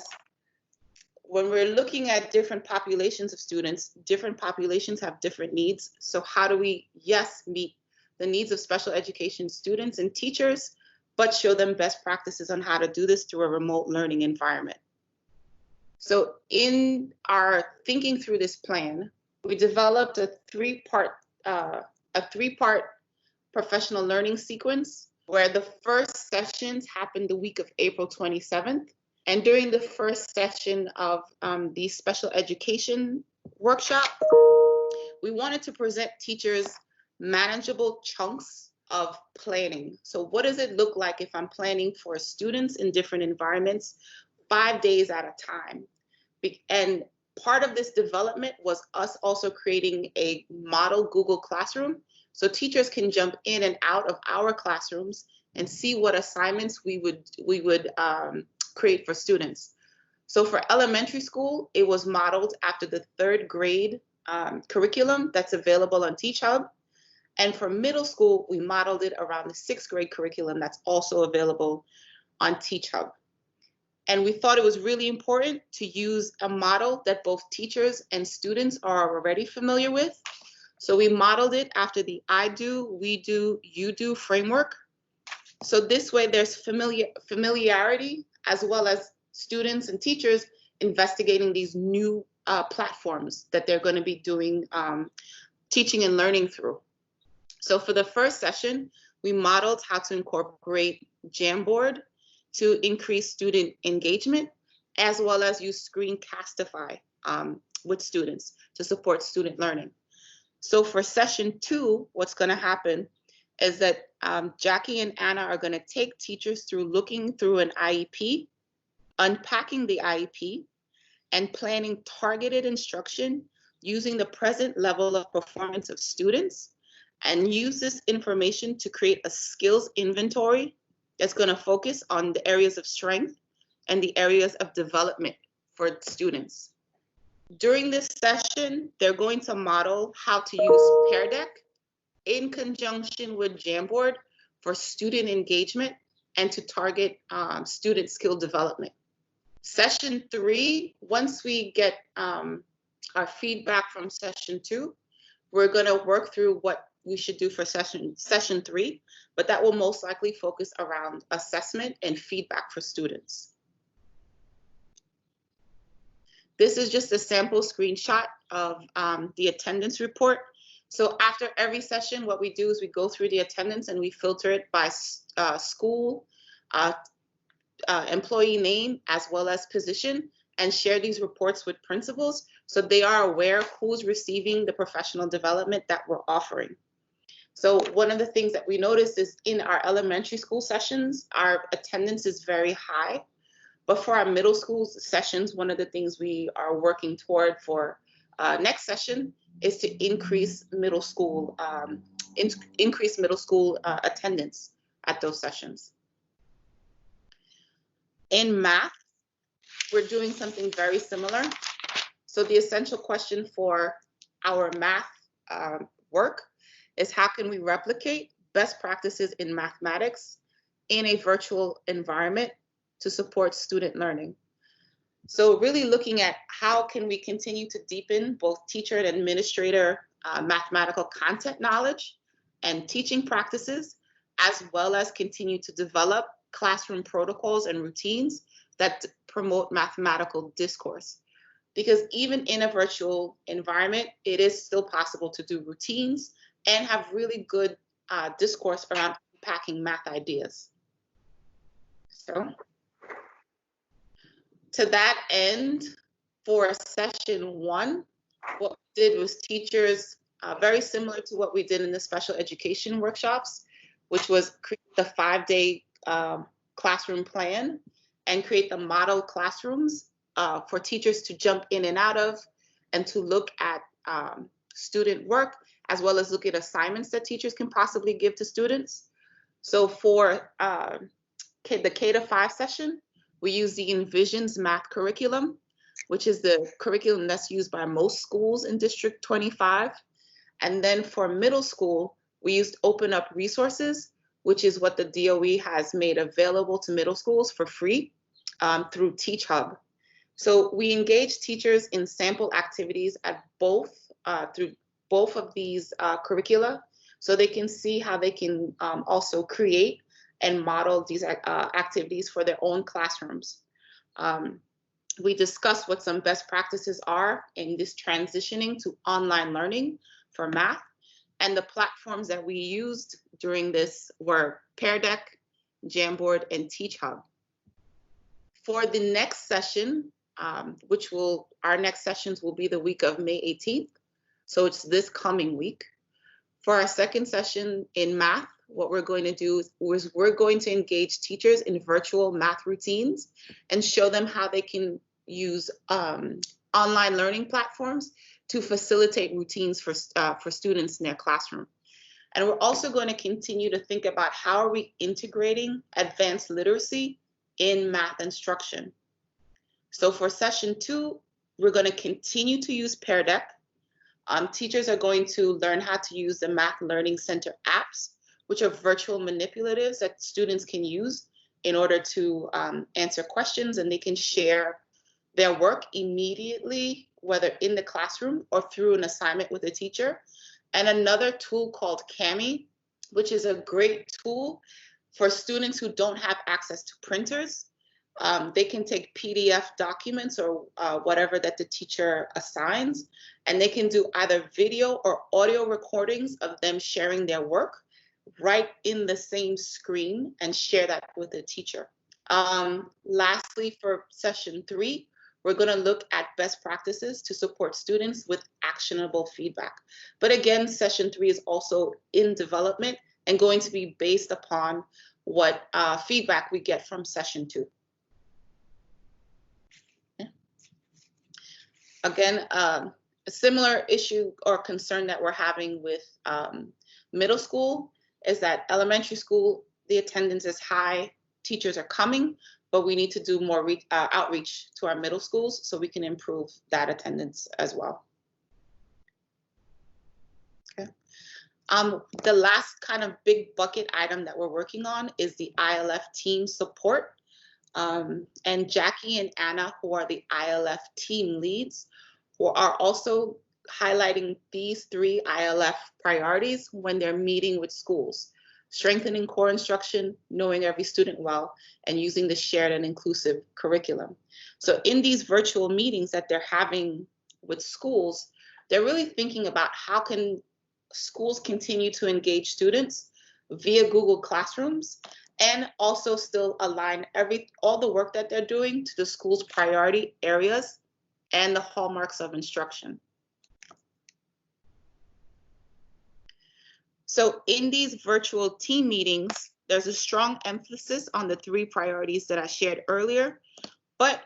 when we're looking at different populations of students, different populations have different needs. So how do we, yes, meet the needs of special education students and teachers, but show them best practices on how to do this through a remote learning environment? So in our thinking through this plan, we developed a three-part professional learning sequence, where the first sessions happened the week of April 27th. And during the first session of the special education workshop, we wanted to present teachers manageable chunks of planning. So what does it look like if I'm planning for students in different environments 5 days at a time? And part of this development was us also creating a model Google Classroom so teachers can jump in and out of our classrooms and see what assignments we would create for students. So for elementary school, it was modeled after the 3rd grade curriculum that's available on Teach Hub. And for middle school, we modeled it around the 6th grade curriculum that's also available on Teach Hub. And we thought it was really important to use a model that both teachers and students are already familiar with. So we modeled it after the I do, we do, you do framework. So this way there's familiarity as well as students and teachers investigating these new platforms that they're going to be doing teaching and learning through. So for the first session, we modeled how to incorporate Jamboard to increase student engagement, as well as use Screencastify with students to support student learning. So for session 2, what's going to happen is that Jackie and Anna are going to take teachers through looking through an IEP, unpacking the IEP, and planning targeted instruction using the present level of performance of students, and use this information to create a skills inventory that's going to focus on the areas of strength and the areas of development for students. During this session, they're going to model how to use Pear Deck in conjunction with Jamboard for student engagement and to target student skill development. Session 3, once we get our feedback from session 2, we're going to work through what we should do for session 3, but that will most likely focus around assessment and feedback for students. This is just a sample screenshot of the attendance report. So after every session, what we do is we go through the attendance and we filter it by school, employee name, as well as position, and share these reports with principals so they are aware who's receiving the professional development that we're offering. So one of the things that we noticed is in our elementary school sessions, our attendance is very high. But for our middle school sessions, one of the things we are working toward for next session is to increase middle school attendance at those sessions. In math, we're doing something very similar. So the essential question for our math work is how can we replicate best practices in mathematics in a virtual environment to support student learning. So really looking at how can we continue to deepen both teacher and administrator mathematical content knowledge and teaching practices, as well as continue to develop classroom protocols and routines that promote mathematical discourse. Because even in a virtual environment, it is still possible to do routines and have really good discourse around unpacking math ideas. So to that end, for session 1, what we did was teachers, very similar to what we did in the special education workshops, which was create the 5-day classroom plan and create the model classrooms for teachers to jump in and out of and to look at student work, as well as look at assignments that teachers can possibly give to students. So for the K-5 session, we use the Envisions math curriculum, which is the curriculum that's used by most schools in District 25. And then for middle school, we used Open Up Resources, which is what the DOE has made available to middle schools for free through Teach Hub. So we engage teachers in sample activities at through both of these curricula, so they can see how they can also create and model these activities for their own classrooms. We discussed what some best practices are in this transitioning to online learning for math, and the platforms that we used during this were Pear Deck, Jamboard, and Teach Hub. For the next session, our next sessions will be the week of May 18th. So it's this coming week. For our second session in math, what we're going to do is we're going to engage teachers in virtual math routines and show them how they can use online learning platforms to facilitate routines for students in their classroom. And we're also going to continue to think about how are we integrating advanced literacy in math instruction. So for session 2, we're going to continue to use Pear Deck. Teachers are going to learn how to use the Math Learning Center apps, which are virtual manipulatives that students can use in order to answer questions, and they can share their work immediately, whether in the classroom or through an assignment with a teacher. And another tool called Kami, which is a great tool for students who don't have access to printers. They can take PDF documents or whatever that the teacher assigns, and they can do either video or audio recordings of them sharing their work right in the same screen and share that with the teacher. Lastly, for session 3, we're going to look at best practices to support students with actionable feedback. But again, session 3 is also in development and going to be based upon what feedback we get from session 2. Again, a similar issue or concern that we're having with middle school is that elementary school, the attendance is high, teachers are coming, but we need to do more outreach to our middle schools so we can improve that attendance as well. Okay. The last kind of big bucket item that we're working on is the ILF team support. And Jackie and Anna, who are the ILF team leads, who are also highlighting these 3 ILF priorities when they're meeting with schools: strengthening core instruction, knowing every student well, and using the shared and inclusive curriculum. So in these virtual meetings that they're having with schools, they're really thinking about how can schools continue to engage students via Google Classrooms and also still align all the work that they're doing to the school's priority areas and the hallmarks of instruction. So in these virtual team meetings, there's a strong emphasis on the 3 priorities that I shared earlier, but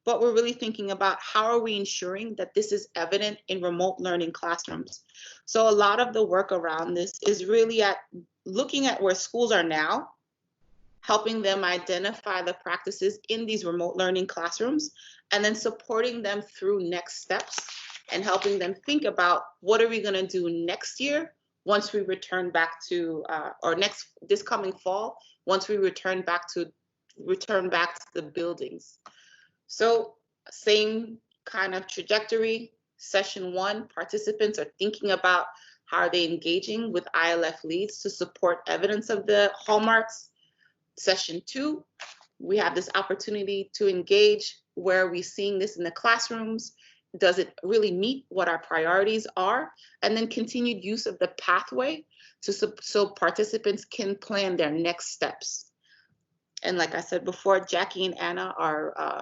we're really thinking about how are we ensuring that this is evident in remote learning classrooms. So a lot of the work around this is really at looking at where schools are now, helping them identify the practices in these remote learning classrooms, and then supporting them through next steps and helping them think about what are we going to do next year once we return back to, this coming fall, once we return back to the buildings. So same kind of trajectory. Session 1, participants are thinking about how are they engaging with ILF leads to support evidence of the hallmarks. Session 2, we have this opportunity to engage. Where are we seeing this in the classrooms? Does it really meet what our priorities are? And then continued use of the pathway so participants can plan their next steps. And like I said before, Jackie and Anna are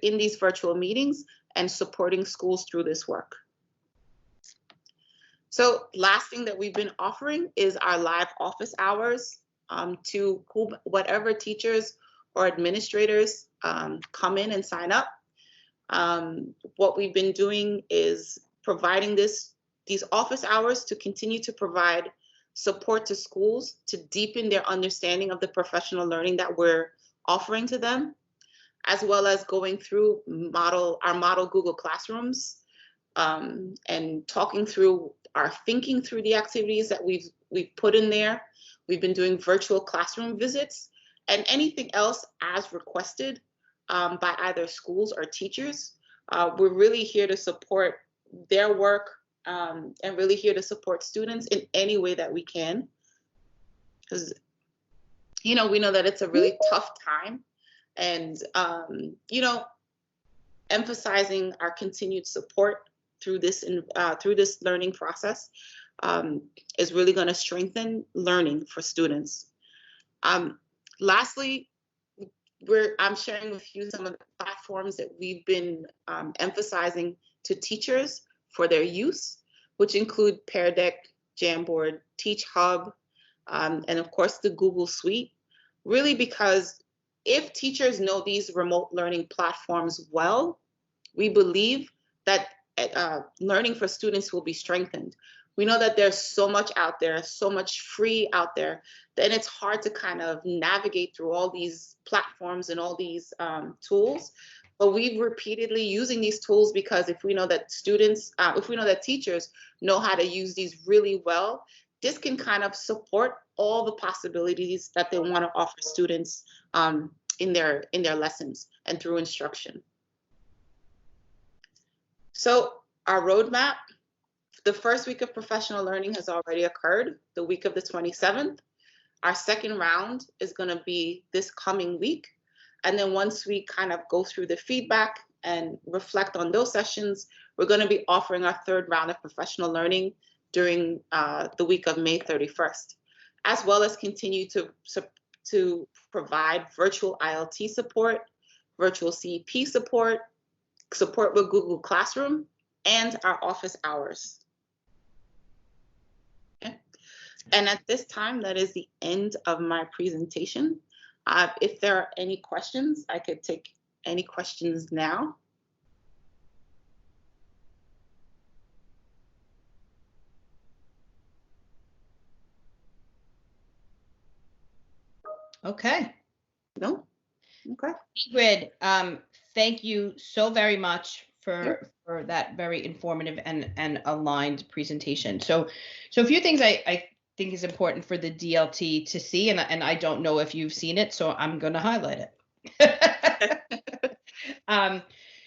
in these virtual meetings and supporting schools through this work. So last thing that we've been offering is our live office hours to whatever teachers or administrators come in and sign up. What we've been doing is providing these office hours to continue to provide support to schools to deepen their understanding of the professional learning that we're offering to them, as well as going through our model Google Classrooms and talking through our thinking through the activities that we've put in there. We've been doing virtual classroom visits and anything else as requested by either schools or teachers. We're really here to support their work and really here to support students in any way that we can. Because, we know that it's a really tough time, and, emphasizing our continued support through this learning process is really going to strengthen learning for students. Lastly, I'm sharing with you some of the platforms that we've been emphasizing to teachers for their use, which include Pear Deck, Jamboard, Teach Hub, and of course the Google Suite, really because if teachers know these remote learning platforms well, we believe that learning for students will be strengthened. We know that there's so much out there, so much free out there, then it's hard to kind of navigate through all these platforms and all these tools. But we've repeatedly using these tools because if we know that students, if we know that teachers know how to use these really well, this can kind of support all the possibilities that they want to offer students in their lessons and through instruction. So our roadmap, the first week of professional learning has already occurred, the week of the 27th. Our second round is going to be this coming week. And then once we kind of go through the feedback and reflect on those sessions, we're going to be offering our third round of professional learning during the week of May 31st, as well as continue to provide virtual ILT support, virtual CEP support, support with Google Classroom, and our office hours. Okay. And at this time, that is the end of my presentation. If there are any questions, I could take any questions now. Okay. No? Okay. Ingrid, thank you so very much for that very informative and aligned presentation. So a few things I think is important for the DLT to see, and I don't know if you've seen it, so I'm going to highlight it.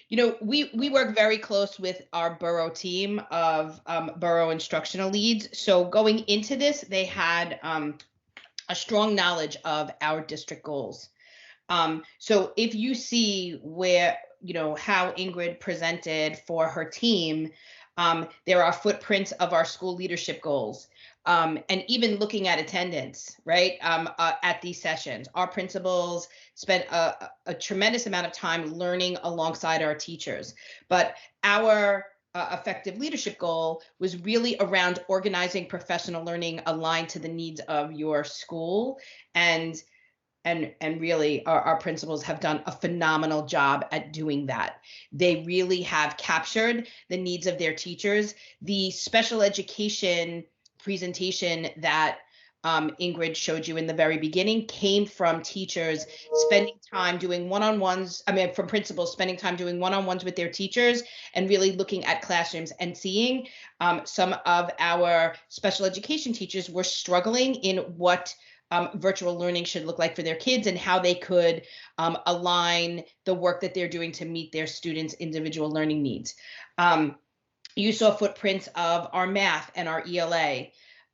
You know, we work very close with our borough team of borough instructional leads. So going into this, they had a strong knowledge of our district goals. So if you see where, you know, how Ingrid presented for her team, there are footprints of our school leadership goals. And even looking at attendance, right, at these sessions, our principals spent a tremendous amount of time learning alongside our teachers. But our effective leadership goal was really around organizing professional learning aligned to the needs of your school. And really our principals have done a phenomenal job at doing that. They really have captured the needs of their teachers. The special education presentation that Ingrid showed you in the very beginning came from teachers spending time doing one-on-ones, from principals spending time doing one-on-ones with their teachers and really looking at classrooms and seeing some of our special education teachers were struggling in what virtual learning should look like for their kids and how they could align the work that they're doing to meet their students' individual learning needs. You saw footprints of our math and our ELA.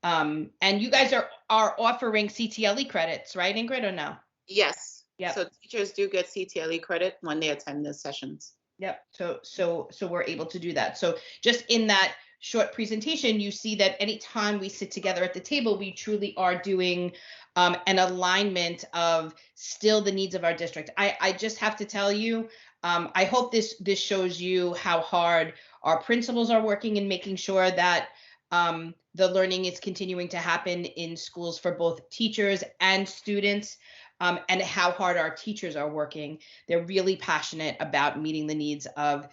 And you guys are offering CTLE credits, right, Ingrid, or no? Yes. Yep. So teachers do get CTLE credit when they attend the sessions. Yep. So we're able to do that. So just in that short presentation, you see that anytime we sit together at the table, we truly are doing an alignment of still the needs of our district. I just have to tell you, I hope this shows you how hard our principals are working in making sure that the learning is continuing to happen in schools for both teachers and students, and how hard our teachers are working. They're really passionate about meeting the needs of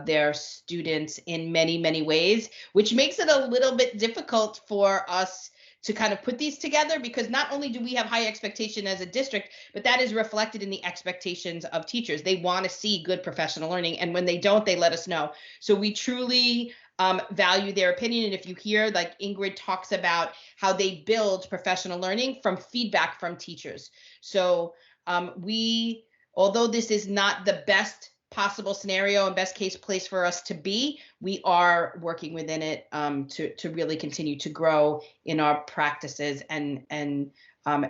their students in many, many ways, which makes it a little bit difficult for us to kind of put these together, because not only do we have high expectation as a district, but that is reflected in the expectations of teachers. They want to see good professional learning, and when they don't, they let us know. So we truly value their opinion. And if you hear, like Ingrid talks about how they build professional learning from feedback from teachers. So although this is not the best possible scenario and best case place for us to be, we are working within it to really continue to grow in our practices and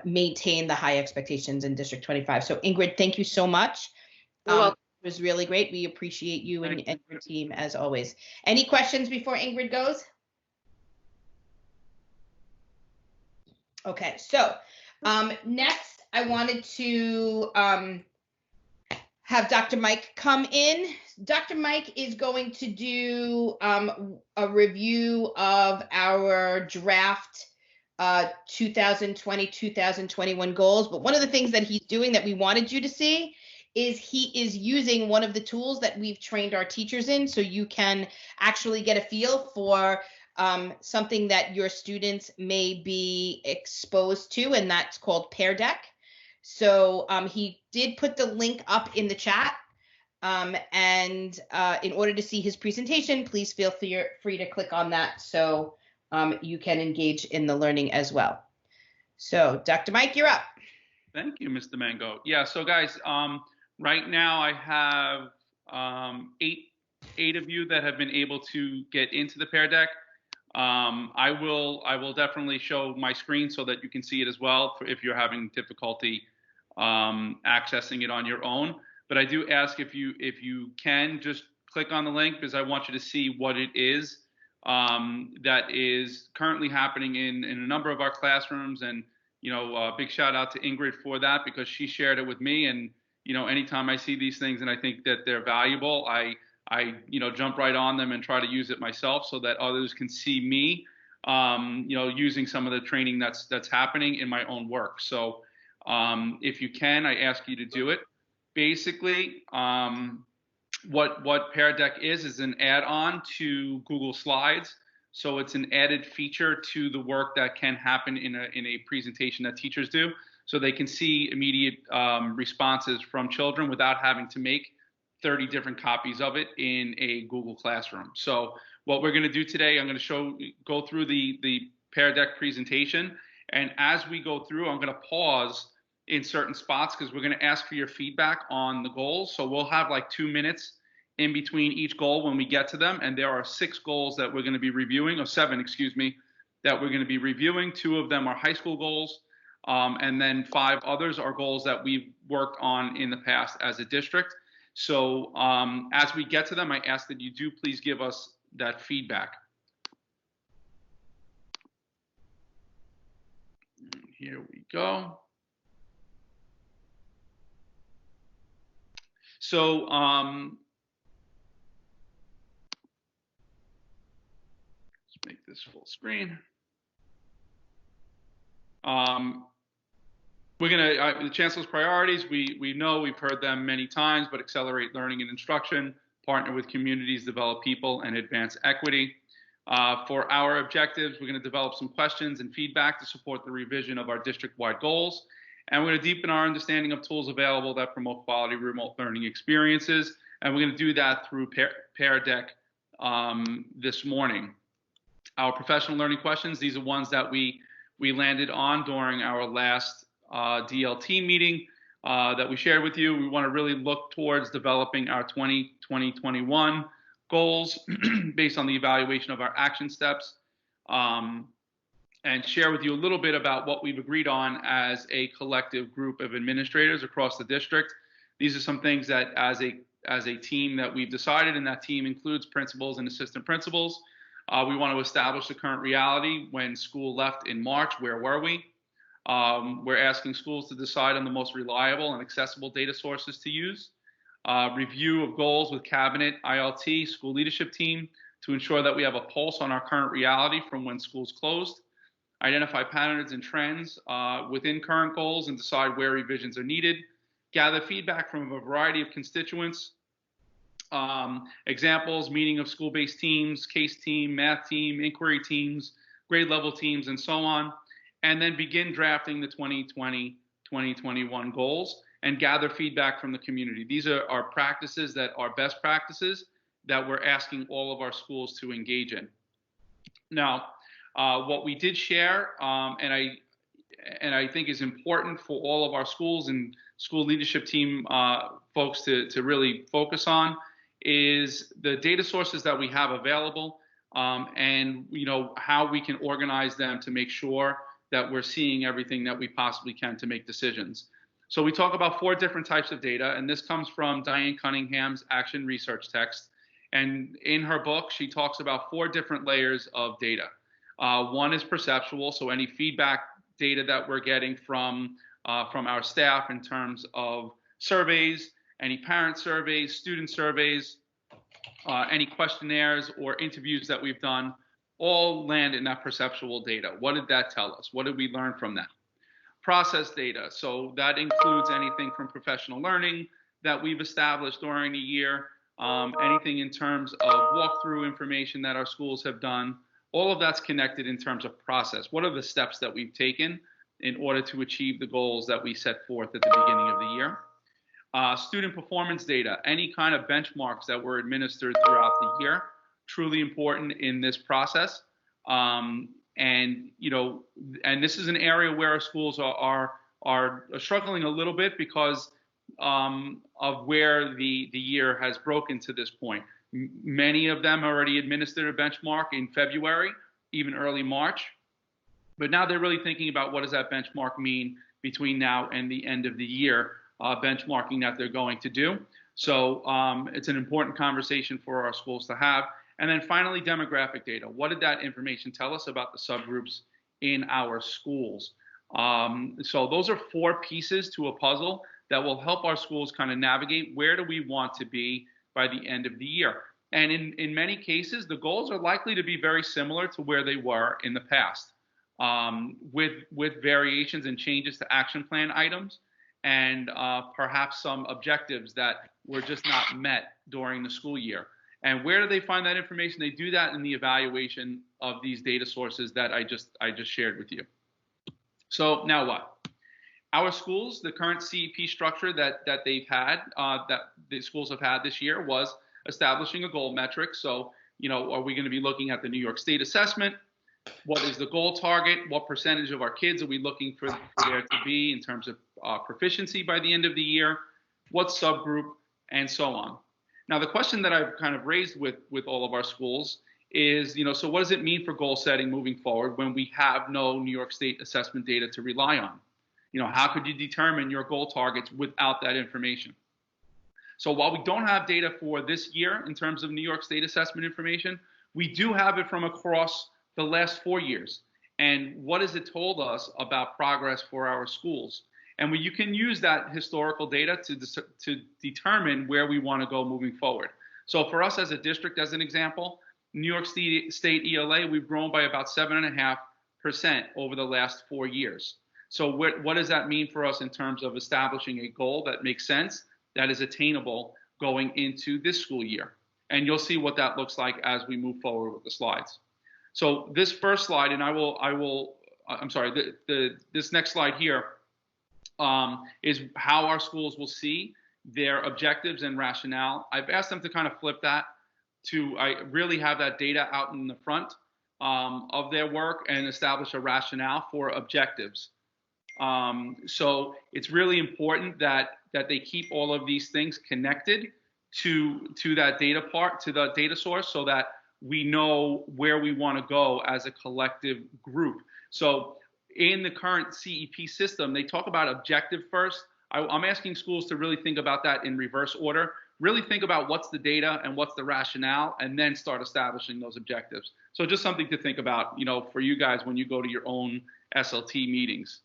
maintain the high expectations in District 25. So Ingrid, thank you so much. It was really great. We appreciate you and your team as always. Any questions before Ingrid goes? Okay, so next I wanted to have Dr. Mike come in. Dr. Mike is going to do a review of our draft 2020, 2021 goals. But one of the things that he's doing that we wanted you to see is he is using one of the tools that we've trained our teachers in, so you can actually get a feel for something that your students may be exposed to, and that's called Pear Deck. So he did put the link up in the chat. And in order to see his presentation, please feel free to click on that so you can engage in the learning as well. So Dr. Mike, you're up. Thank you, Mr. Mango. Yeah, so guys, right now I have eight of you that have been able to get into the Pear Deck. I will definitely show my screen so that you can see it as well if you're having difficulty accessing it on your own. But I do ask if you can just click on the link, because I want you to see what it is that is currently happening in a number of our classrooms. And big shout out to Ingrid for that, because she shared it with me. And anytime I see these things and I think that they're valuable, I jump right on them and try to use it myself so that others can see me using some of the training that's happening in my own work. So if you can, I ask you to do it. Basically, what Pear Deck is an add-on to Google Slides. So it's an added feature to the work that can happen in a presentation that teachers do, so they can see immediate responses from children without having to make 30 different copies of it in a Google Classroom. So what we're going to do today, I'm going to go through the Pear Deck presentation, and as we go through, I'm going to pause in certain spots because we're going to ask for your feedback on the goals. So we'll have like 2 minutes in between each goal when we get to them. And there are 6 goals that we're going to be reviewing, or 7, excuse me, that we're going to be reviewing. 2 of them are high school goals. And then 5 others are goals that we've worked on in the past as a district. So as we get to them, I ask that you do please give us that feedback. Here we go. So let's make this full screen. We're gonna the Chancellor's priorities. We know we've heard them many times, but accelerate learning and instruction, partner with communities, develop people, and advance equity. For our objectives, we're going to develop some questions and feedback to support the revision of our district-wide goals. And we're going to deepen our understanding of tools available that promote quality remote learning experiences. And we're going to do that through Pear Deck this morning. Our professional learning questions, these are ones that we landed on during our last DLT meeting that we shared with you. We want to really look towards developing our 2020-21 goals based on the evaluation of our action steps, and share with you a little bit about what we've agreed on as a collective group of administrators across the district. These are some things that as a team that we've decided, and that team includes principals and assistant principals. We want to establish the current reality. When school left in March, where were we? We're asking schools to decide on the most reliable and accessible data sources to use. Review of goals with cabinet, ILT, school leadership team to ensure that we have a pulse on our current reality from when schools closed. Identify patterns and trends within current goals and decide where revisions are needed. Gather feedback from a variety of constituents. Examples, meeting of school-based teams, case team, math team, inquiry teams, grade level teams, and so on. And then begin drafting the 2020-2021 goals and gather feedback from the community. These are our practices that are best practices that we're asking all of our schools to engage in. Now, what we did share, and I think is important for all of our schools and school leadership team folks to really focus on, is the data sources that we have available, and how we can organize them to make sure that we're seeing everything that we possibly can to make decisions. So we talk about 4 different types of data, and this comes from Diane Cunningham's Action Research text. And in her book, she talks about 4 different layers of data. One is perceptual, so any feedback data that we're getting from our staff in terms of surveys, any parent surveys, student surveys, any questionnaires or interviews that we've done all land in that perceptual data. What did that tell us? What did we learn from that? Process data. So that includes anything from professional learning that we've established during the year, anything in terms of walkthrough information that our schools have done. All of that's connected in terms of process. What are the steps that we've taken in order to achieve the goals that we set forth at the beginning of the year? Student performance data, any kind of benchmarks that were administered throughout the year, truly important in this process. And this is an area where our schools are struggling a little bit because of where the year has broken to this point. Many of them already administered a benchmark in February, even early March. But now they're really thinking about what does that benchmark mean between now and the end of the year, benchmarking that they're going to do. So it's an important conversation for our schools to have. And then finally, demographic data. What did that information tell us about the subgroups in our schools? So those are 4 pieces to a puzzle that will help our schools kind of navigate where do we want to be by the end of the year. And in many cases, the goals are likely to be very similar to where they were in the past, with variations and changes to action plan items and perhaps some objectives that were just not met during the school year. And where do they find that information? They do that in the evaluation of these data sources that I just shared with you. So now what? Our schools, the current CEP structure that they've had, that the schools have had this year, was establishing a goal metric. So, are we going to be looking at the New York State assessment? What is the goal target? What percentage of our kids are we looking for there to be in terms of proficiency by the end of the year? What subgroup? And so on. Now, the question that I've kind of raised with all of our schools is, so what does it mean for goal setting moving forward when we have no New York State assessment data to rely on? How could you determine your goal targets without that information? So while we don't have data for this year in terms of New York State assessment information, we do have it from across the last 4 years. And what has it told us about progress for our schools? And you can use that historical data to determine where we want to go moving forward. So for us as a district, as an example, New York State ELA, we've grown by about 7.5% over the last 4 years. So what does that mean for us in terms of establishing a goal that makes sense, that is attainable going into this school year? And you'll see what that looks like as we move forward with the slides. So this first slide, and this next slide here is how our schools will see their objectives and rationale. I've asked them to kind of flip that to really have that data out in the front of their work and establish a rationale for objectives. So it's really important that they keep all of these things connected to that data part, to the data source, so that we know where we want to go as a collective group. So in the current CEP system, they talk about objective first. I'm asking schools to really think about that in reverse order. Really think about what's the data and what's the rationale, and then start establishing those objectives. So just something to think about, for you guys when you go to your own SLT meetings.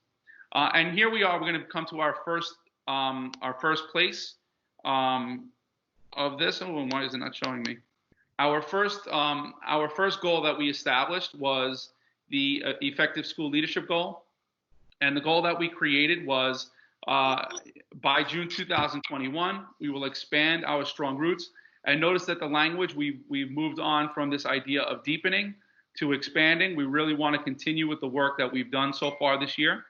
And here we are. We're going to come to our first place of this. Oh, why is it not showing me? Our first goal that we established was the effective school leadership goal, and the goal that we created was by June 2021, we will expand our strong roots. And notice that the language we've moved on from this idea of deepening to expanding. We really want to continue with the work that we've done so far this year.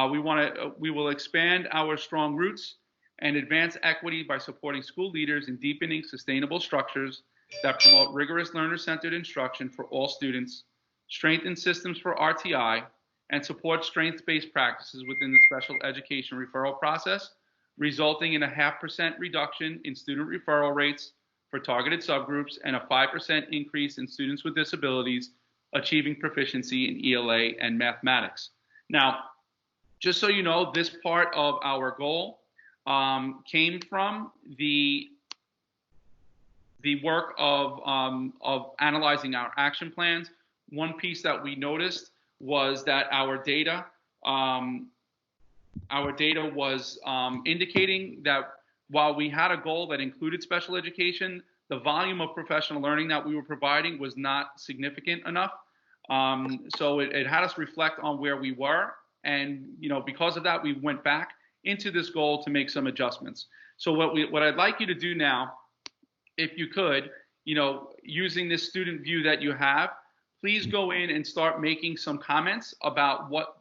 We will expand our strong roots and advance equity by supporting school leaders in deepening sustainable structures that promote rigorous learner-centered instruction for all students, strengthen systems for RTI, and support strengths-based practices within the special education referral process, resulting in a 0.5% reduction in student referral rates for targeted subgroups and a 5% increase in students with disabilities achieving proficiency in ELA and mathematics. Now, just so you know, this part of our goal came from the work of analyzing our action plans. One piece that we noticed was that our data was indicating that while we had a goal that included special education, the volume of professional learning that we were providing was not significant enough. So it had us reflect on where we were. And, because of that, we went back into this goal to make some adjustments. So what I'd like you to do now, if you could, using this student view that you have, please go in and start making some comments about what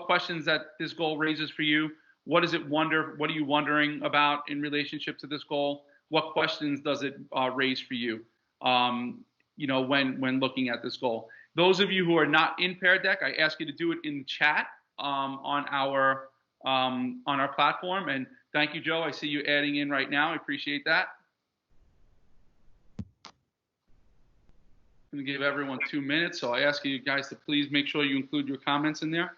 questions that this goal raises for you. What are you wondering about in relationship to this goal? What questions does it raise for you? When looking at this goal. Those of you who are not in Pear Deck, I ask you to do it in the chat on our platform. And thank you, Joe. I see you adding in right now. I appreciate that. I'm going to give everyone 2 minutes, so I ask you guys to please make sure you include your comments in there.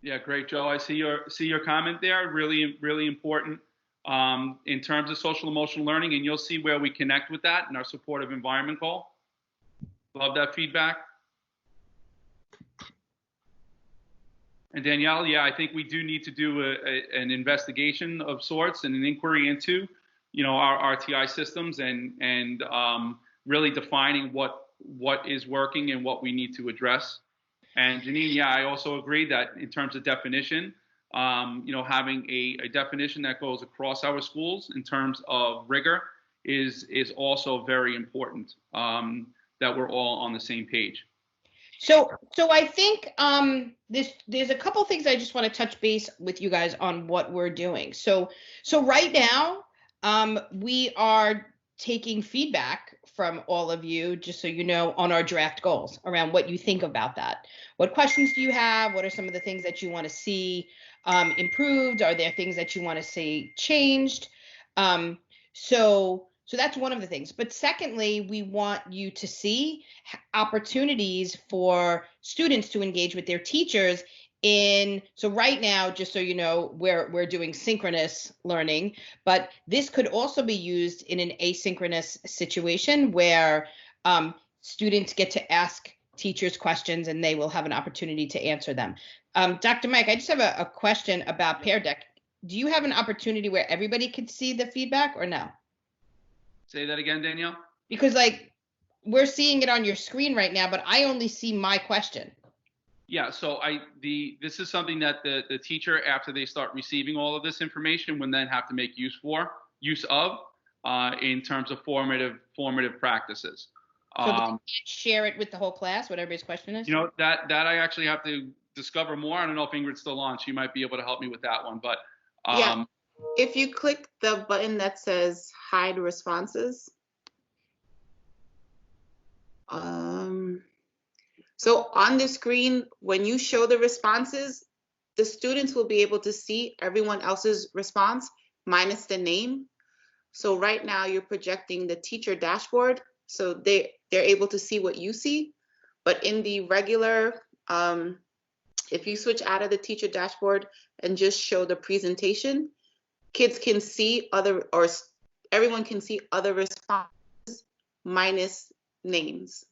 Yeah, great, Joe. I see your comment there. Really, really important in terms of social emotional learning, and you'll see where we connect with that in our supportive environment goal. Love that feedback. And Danielle, yeah, I think we do need to do an investigation of sorts and an inquiry into, our RTI systems and really defining what is working and what we need to address. And Janine, yeah, I also agree that in terms of definition, having a definition that goes across our schools in terms of rigor is also very important, that we're all on the same page. So I think there's a couple things I just want to touch base with you guys on what we're doing. So right now, we are taking feedback from all of you, just so you know, on our draft goals around what you think about that. What questions do you have? What are some of the things that you want to see improved? Are there things that you want to see changed? So that's one of the things. But secondly, we want you to see opportunities for students to engage with their teachers so right now, just so you know, we're doing synchronous learning, but this could also be used in an asynchronous situation where students get to ask teachers questions and they will have an opportunity to answer them. Dr. Mike, I just have a question about Pear Deck. Do you have an opportunity where everybody could see the feedback or no? Say that again, Danielle. Because we're seeing it on your screen right now, but I only see my question. Yeah, so this is something that the teacher, after they start receiving all of this information, would then have to make use of in terms of formative practices. So they can't share it with the whole class, what everybody's question is? That I actually have to discover more. I don't know if Ingrid's still on. She might be able to help me with that one. But yeah, if you click the button that says hide responses, so on the screen, when you show the responses, the students will be able to see everyone else's response minus the name. So right now you're projecting the teacher dashboard, so they're able to see what you see. But in the regular, if you switch out of the teacher dashboard and just show the presentation, kids can see everyone can see other responses minus names.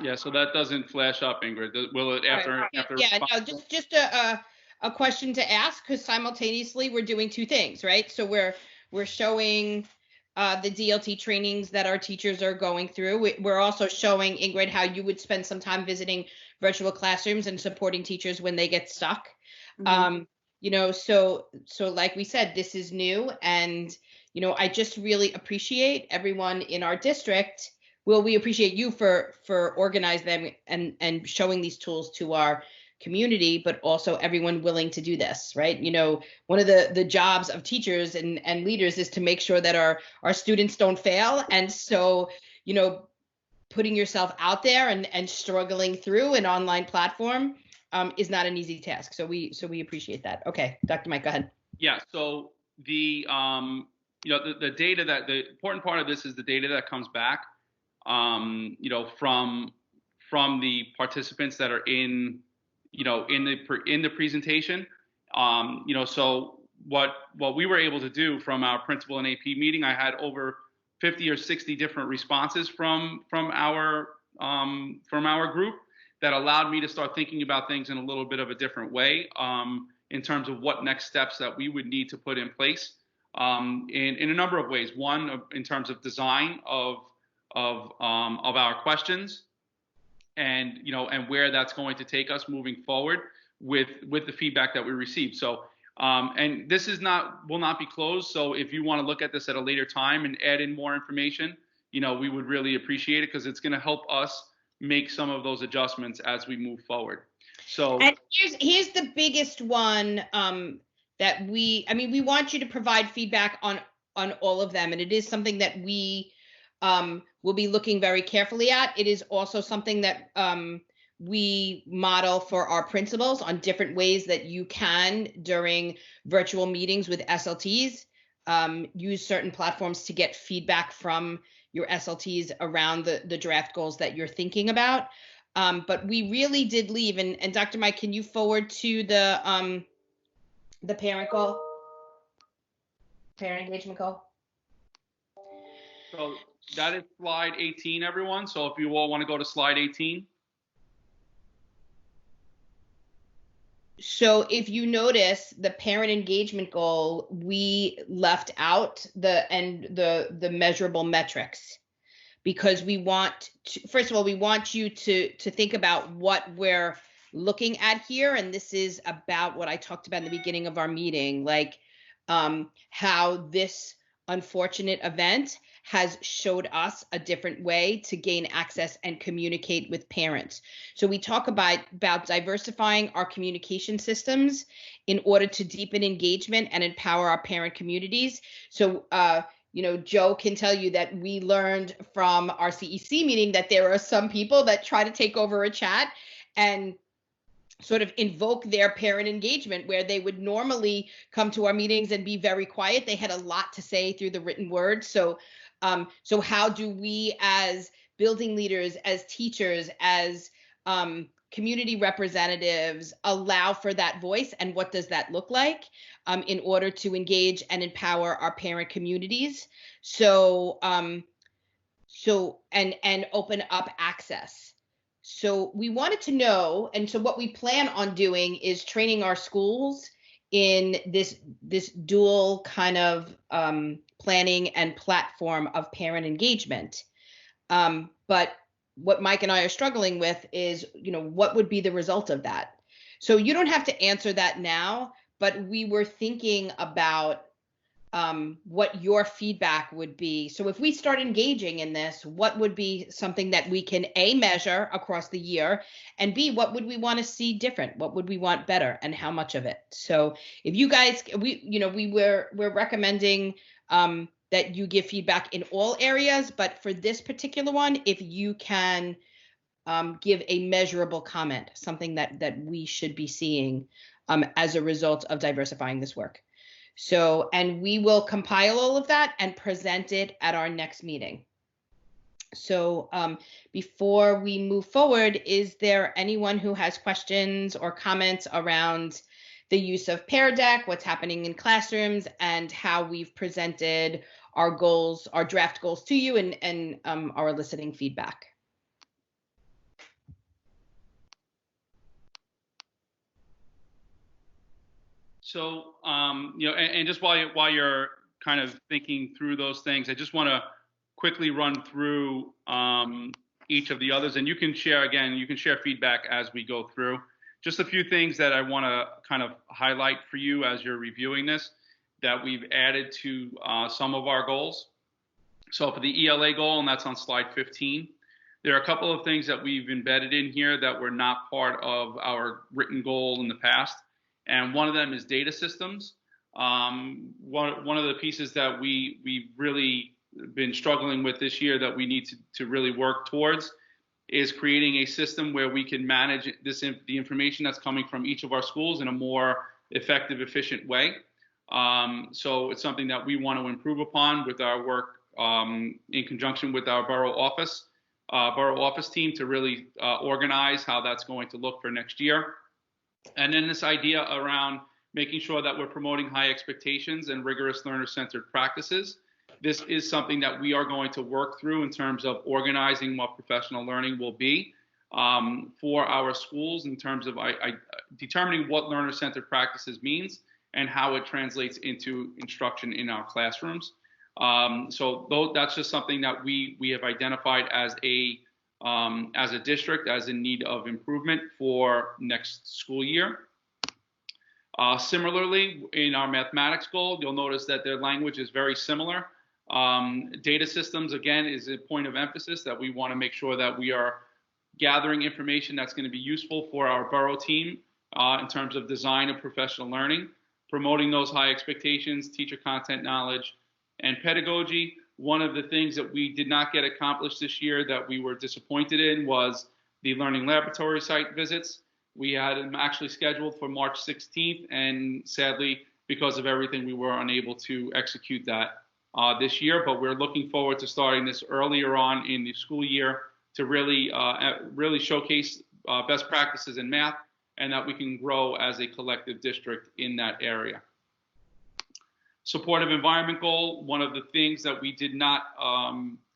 Yeah, so that doesn't flash up, Ingrid. Will it after? Yeah, no, just a question to ask, because simultaneously we're doing two things, right? So we're showing the DLT trainings that our teachers are going through. We're also showing, Ingrid, how you would spend some time visiting virtual classrooms and supporting teachers when they get stuck. Mm-hmm. so like we said, this is new, and I just really appreciate everyone in our district. Well, we appreciate you for organizing them and showing these tools to our community, but also everyone willing to do this, right? One of the jobs of teachers and leaders is to make sure that our students don't fail. And so, putting yourself out there and struggling through an online platform is not an easy task. So we appreciate that. Okay, Dr. Mike, go ahead. Yeah. So the the data the important part of this is the data that comes back, from the participants that are in the presentation. So what we were able to do from our principal and AP meeting, I had over 50 or 60 different responses from our group that allowed me to start thinking about things in a little bit of a different way, in terms of what next steps that we would need to put in place, in a number of ways. One, in terms of design of our questions, and where that's going to take us moving forward with the feedback that we received. So and this will not be closed. So if you want to look at this at a later time and add in more information, we would really appreciate it, because it's going to help us make some of those adjustments as we move forward. So, and here's the biggest one, that we want you to provide feedback on all of them, and it is something that we will be looking very carefully at. It is also something that we model for our principals on different ways that you can, during virtual meetings with SLTs, use certain platforms to get feedback from your SLTs around the draft goals that you're thinking about. But we really did leave, and Dr. Mike, can you forward to the parent goal, parent engagement goal? So that is slide 18, everyone. So if you all want to go to slide 18. So if you notice, the parent engagement goal, we left out the measurable metrics, because we want to, first of all, we want you to think about what we're looking at here. And this is about what I talked about in the beginning of our meeting, like how this unfortunate event has showed us a different way to gain access and communicate with parents. So we talk about diversifying our communication systems in order to deepen engagement and empower our parent communities. So, Joe can tell you that we learned from our CEC meeting that there are some people that try to take over a chat and sort of invoke their parent engagement, where they would normally come to our meetings and be very quiet. They had a lot to say through the written word. So how do we, as building leaders, as teachers, as community representatives, allow for that voice, and what does that look like in order to engage and empower our parent communities? So and open up access. So we wanted to know, and so what we plan on doing is training our schools in this dual kind of planning and platform of parent engagement. But what Mike and I are struggling with is, what would be the result of that? So you don't have to answer that now, but we were thinking about what your feedback would be. So if we start engaging in this, what would be something that we can A, measure across the year, and B, what would we want to see different? What would we want better, and how much of it? So if you guys, we're recommending that you give feedback in all areas, but for this particular one, if you can give a measurable comment, something that we should be seeing as a result of diversifying this work. So, and we will compile all of that and present it at our next meeting. So before we move forward, is there anyone who has questions or comments around the use of Pear Deck, what's happening in classrooms, and how we've presented our goals, our draft goals to you, and are eliciting feedback? So, and just while you're kind of thinking through those things, I just want to quickly run through each of the others, and you can share feedback as we go through. just a few things that I want to kind of highlight for you as you're reviewing this that we've added to some of our goals. So for the ELA goal, and that's on slide 15, there are a couple of things that we've embedded in here that were not part of our written goal in the past. And one of them is data systems. One of the pieces that we've really been struggling with this year that we need to really work towards is creating a system where we can manage the information that's coming from each of our schools in a more effective, efficient way. So it's something that we want to improve upon with our work in conjunction with our borough office team to really organize how that's going to look for next year. And then this idea around making sure that we're promoting high expectations and rigorous learner-centered practices. This is something that we are going to work through in terms of organizing what professional learning will be for our schools in terms of determining what learner-centered practices means and how it translates into instruction in our classrooms. So that's just something that we have identified as a district as in need of improvement for next school year. Similarly, in our mathematics goal, you'll notice that their language is very similar. Data systems, again, is a point of emphasis that we want to make sure that we are gathering information that's going to be useful for our borough team in terms of design of professional learning, promoting those high expectations, teacher content knowledge, and pedagogy. One of the things that we did not get accomplished this year that we were disappointed in was the learning laboratory site visits. We had them actually scheduled for March 16th, and sadly, because of everything, we were unable to execute that this year. But we're looking forward to starting this earlier on in the school year to really showcase best practices in math, and that we can grow as a collective district in that area. Supportive environment goal, one of the things that we did not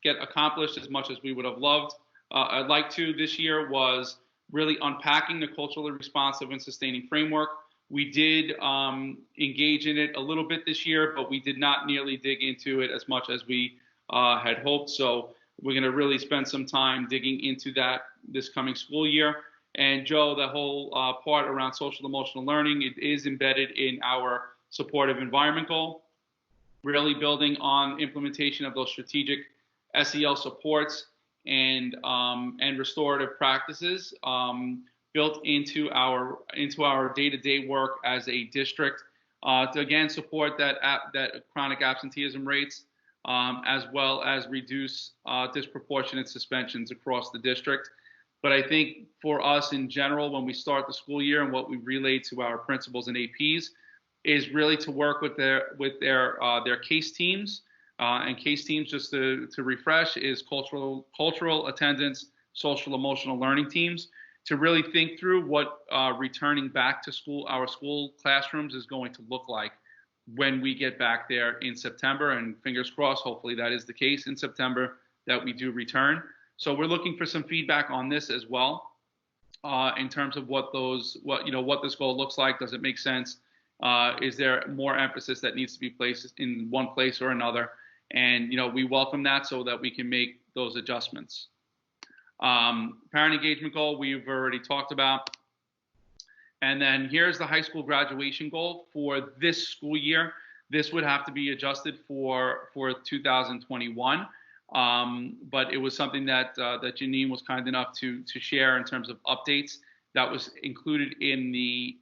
get accomplished as much as we would have loved, I'd like to this year, was really unpacking the culturally responsive and sustaining framework. We did engage in it a little bit this year, but we did not nearly dig into it as much as we had hoped. So we're going to really spend some time digging into that this coming school year. And Joe, the whole part around social emotional learning, it is embedded in our supportive environment goal, really building on implementation of those strategic SEL supports and restorative practices built into our day-to-day work as a district to again support that chronic absenteeism rates as well as reduce disproportionate suspensions across the district. But I think for us in general, when we start the school year and what we relay to our principals and APs is really to work with their case teams. And case teams, just to refresh, is cultural attendance, social emotional learning teams, to really think through what returning back to our school classrooms is going to look like when we get back there in September. And fingers crossed, hopefully that is the case in September that we do return. So we're looking for some feedback on this as well in terms of what this goal looks like. Does it make sense? Is there more emphasis that needs to be placed in one place or another? And we welcome that so that we can make those adjustments. Parent engagement goal we've already talked about. And then here's the high school graduation goal for this school year. This would have to be adjusted for 2021. But it was something that Janine was kind enough to share in terms of updates that was included in the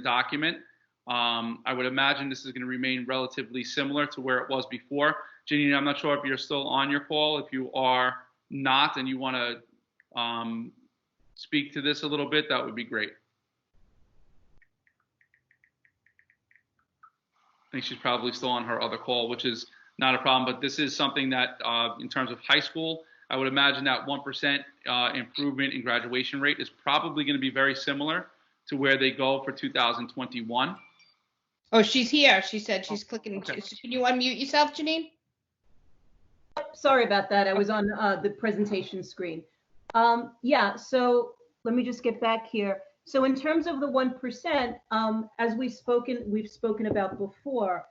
document. I would imagine this is going to remain relatively similar to where it was before. Janine, I'm not sure if you're still on your call. If you are not and you want to speak to this a little bit, that would be great. I think she's probably still on her other call, which is not a problem. But this is something that, in terms of high school, I would imagine that 1% improvement in graduation rate is probably going to be very similar to where they go for 2021. Oh, she's here. She said she's clicking. Okay. Can you unmute yourself, Janine? Sorry about that. I was on the presentation screen. Yeah, so let me just get back here. So in terms of the 1%, as we've spoken about before,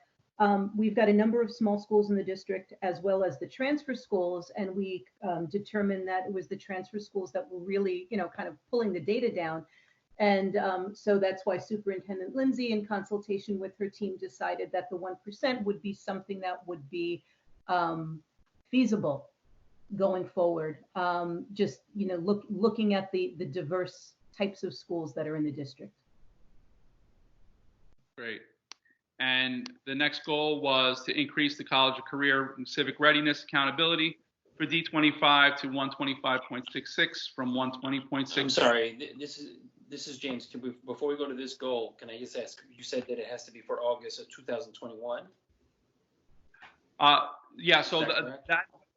we've got a number of small schools in the district as well as the transfer schools, and we determined that it was the transfer schools that were really, kind of pulling the data down. And so that's why Superintendent Lindsay, in consultation with her team, decided that the 1% would be something that would be feasible going forward. Just, looking at the diverse types of schools that are in the district. Great. And the next goal was to increase the College of Career and Civic Readiness accountability for D25 to 125.66 from 120.6. I'm sorry, this is James. Before we go to this goal, can I just ask, you said that it has to be for August of 2021? Yeah, so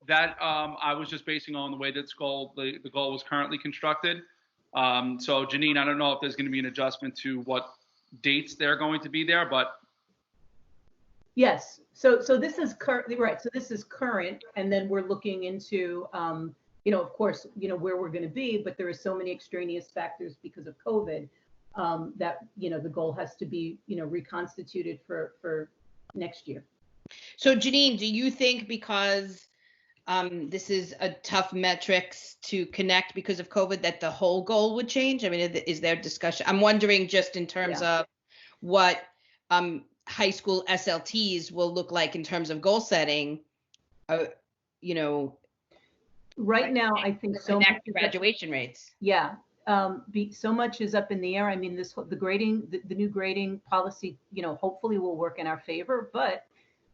that I was just basing on the way that the goal was currently constructed. So Janine, I don't know if there's going to be an adjustment to what dates they're going to be there, but yes. So this is current, right? So this is current, and then we're looking into, of course, where we're going to be. But there are so many extraneous factors because of COVID that the goal has to be reconstituted for next year. So Janine, do you think because this is a tough metrics to connect because of COVID that the whole goal would change? I mean, is there discussion? I'm wondering just in terms of what high school SLTs will look like in terms of goal setting, Right now, I think so much graduation rates. Yeah. So much is up in the air. I mean, the grading, the new grading policy, hopefully will work in our favor, but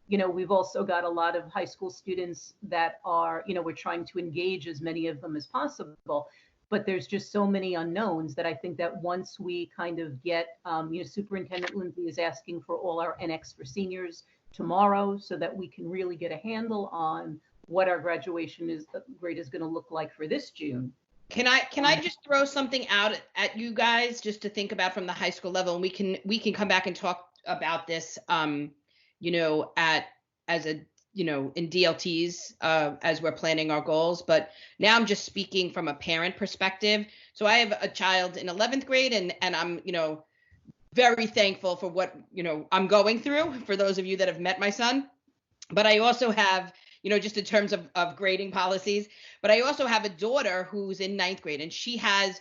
we've also got a lot of high school students that are, we're trying to engage as many of them as possible, but there's just so many unknowns that I think that once we kind of get, Superintendent Lindsay is asking for all our NX for seniors tomorrow so that we can really get a handle on what our graduation grade is going to look like for this June. Can I just throw something out at you guys just to think about from the high school level, and we can come back and talk about this in DLTs as we're planning our goals. But now I'm just speaking from a parent perspective. So I have a child in 11th grade, and I'm very thankful for what I'm going through, for those of you that have met my son. But I also have just in terms of grading policies, but I also have a daughter who's in 9th grade, and she has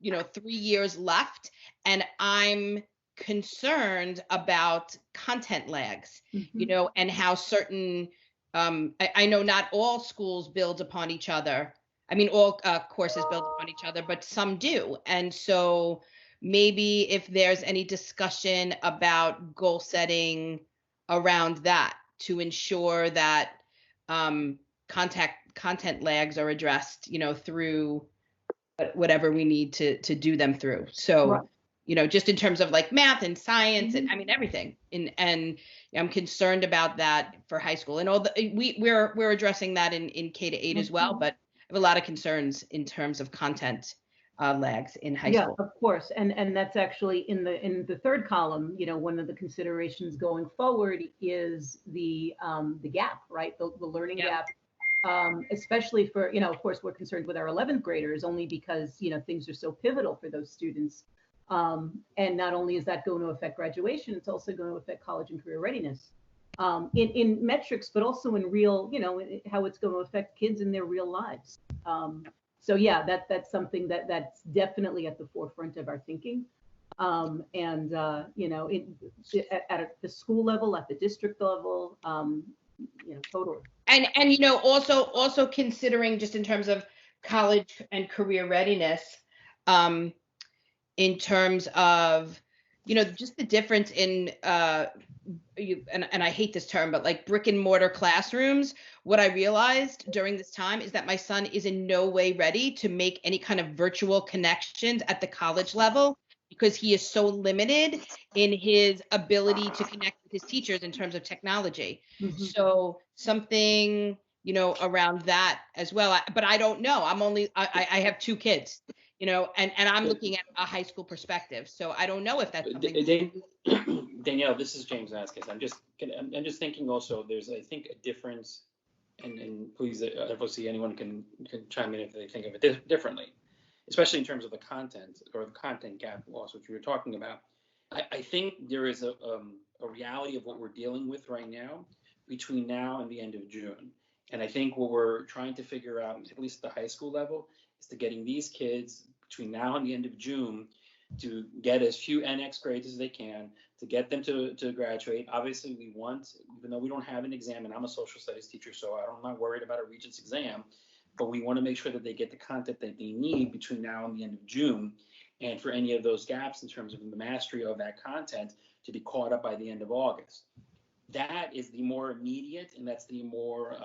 3 years left, and I'm concerned about content lags, and how certain, I know not all schools build upon each other. I mean, all courses build upon each other, but some do. And so maybe if there's any discussion about goal setting around that to ensure that content lags are addressed, through whatever we need to do them through. So, right. Just in terms of like math and science, and I mean everything. And I'm concerned about that for high school. And we're addressing that in K to 8 as well, but I have a lot of concerns in terms of content lags in high school. Yeah, of course. And that's actually in the third column, one of the considerations going forward is the gap, right? The learning gap. Especially for, of course, we're concerned with our 11th graders only because, things are so pivotal for those students. And not only is that going to affect graduation, it's also going to affect college and career readiness in metrics, but also in real, how it's going to affect kids in their real lives. So yeah, that's something that's definitely at the forefront of our thinking. At the school level, at the district level, totally. And also considering just in terms of college and career readiness, in terms of, just the difference in, and I hate this term, but like brick and mortar classrooms. What I realized during this time is that my son is in no way ready to make any kind of virtual connections at the college level because he is so limited in his ability to connect with his teachers in terms of technology. Mm-hmm. So something, around that as well. But I don't know. I have 2 kids, and I'm looking at a high school perspective. So I don't know if that's something. Danielle, this is James Vasquez. I'm just thinking also, there's, I think, a difference, and please, obviously anyone can chime in if they think of it differently, especially in terms of the content or the content gap loss, which we were talking about. I think there is a reality of what we're dealing with right now between now and the end of June. And I think what we're trying to figure out, at least at the high school level, is to getting these kids between now and the end of June to get as few NX grades as they can, to get them to graduate. Obviously, we want, even though we don't have an exam, and I'm a social studies teacher, so I'm not worried about a Regents exam, but we want to make sure that they get the content that they need between now and the end of June, and for any of those gaps in terms of the mastery of that content to be caught up by the end of August. That is the more immediate, and that's the more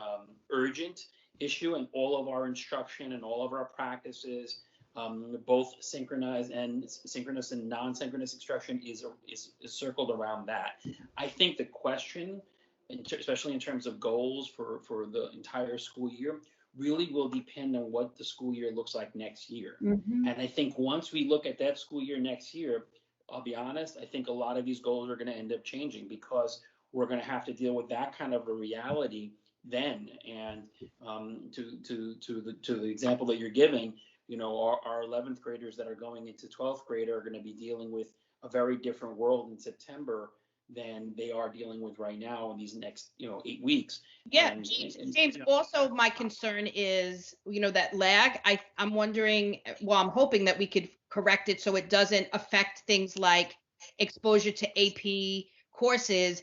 urgent issue, and all of our instruction and all of our practices, both synchronous and non-synchronous instruction is circled around that. I think the question, especially in terms of goals for the entire school year, really will depend on what the school year looks like next year. Mm-hmm. And I think once we look at that school year next year, I'll be honest, I think a lot of these goals are going to end up changing, because we're going to have to deal with that kind of a reality then. And to the example that you're giving, you know, our 11th graders that are going into 12th grade are going to be dealing with a very different world in September than they are dealing with right now in these next, 8 weeks. Yeah, And James, also my concern is, that lag. I'm wondering, well, I'm hoping that we could correct it so it doesn't affect things like exposure to AP courses.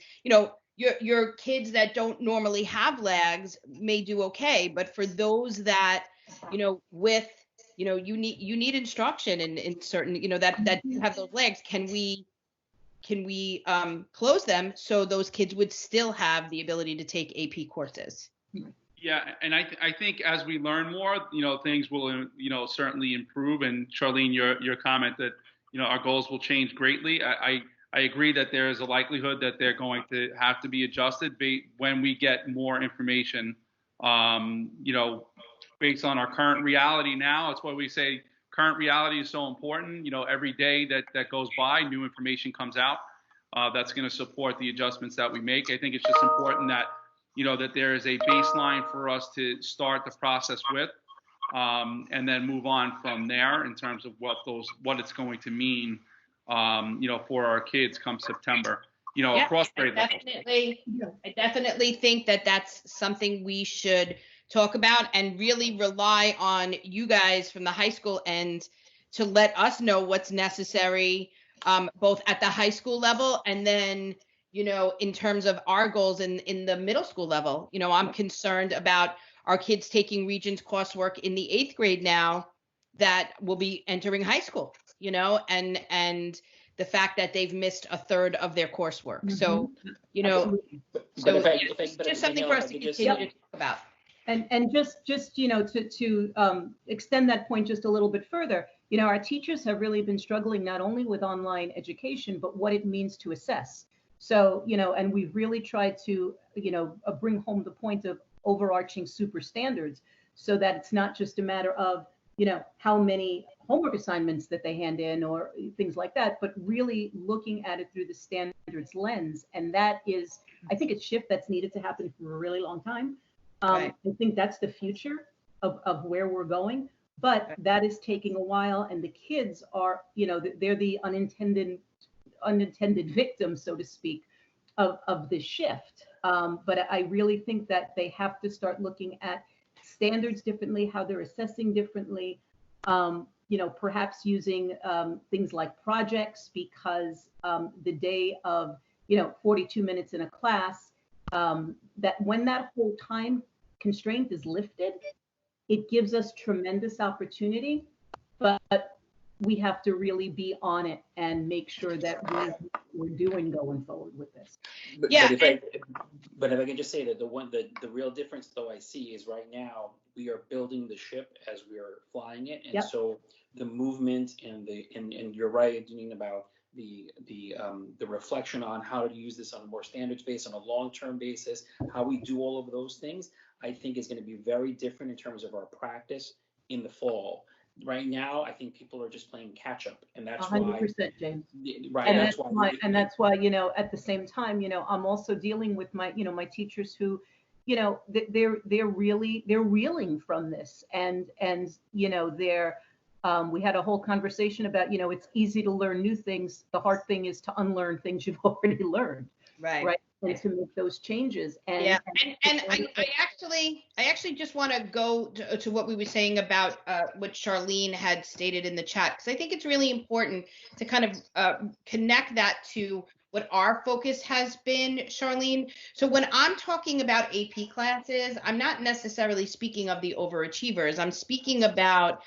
Your kids that don't normally have lags may do okay, but for those that, with, you need instruction in certain, that do have those lags, can we close them so those kids would still have the ability to take AP courses? Yeah, and I think as we learn more, things will, certainly improve. And Charlene, your comment that, our goals will change greatly. I agree that there is a likelihood that they're going to have to be adjusted when we get more information, based on our current reality now. That's why we say current reality is so important. Every day that goes by, new information comes out that's going to support the adjustments that we make. I think it's just important that, that there is a baseline for us to start the process with, and then move on from there in terms of what it's going to mean, for our kids come September, across grade levels. I definitely think that that's something we should talk about, and really rely on you guys from the high school end to let us know what's necessary, both at the high school level and then, in terms of our goals in the middle school level. I'm concerned about our kids taking Regents coursework in the 8th grade now that will be entering high school, and the fact that they've missed a third of their coursework. Mm-hmm. So, it's just something for us to continue to talk about. And just to extend that point just a little bit further, our teachers have really been struggling not only with online education, but what it means to assess. So, and we've really tried to, bring home the point of overarching super standards, so that it's not just a matter of, how many homework assignments that they hand in or things like that, but really looking at it through the standards lens. And that is, I think, a shift that's needed to happen for a really long time. Right. I think that's the future of where we're going, but that is taking a while, and the kids are, they're the unintended victims, so to speak, of this shift. But I really think that they have to start looking at standards differently, how they're assessing differently, perhaps using things like projects, because the day of, 42 minutes in a class, that when that whole time constraint is lifted, it gives us tremendous opportunity, but we have to really be on it and make sure that we're doing going forward with this. But if I can just say that the real difference though I see is right now we are building the ship as we are flying it, and so the movement and you're right, Janine, about the reflection on how to use this on a more standards base, on a long-term basis, how we do all of those things, I think is going to be very different in terms of our practice in the fall. Right now, I think people are just playing catch up, and that's 100%, James. Right, and that's why at the same time, I'm also dealing with my teachers who, they're reeling from this, and they're we had a whole conversation about, it's easy to learn new things. The hard thing is to unlearn things you've already learned. Right. and to make those changes. And yeah, and I actually just want to go to what we were saying about what Charlene had stated in the chat, because I think it's really important to kind of connect that to what our focus has been, Charlene. So when I'm talking about AP classes, I'm not necessarily speaking of the overachievers. I'm speaking about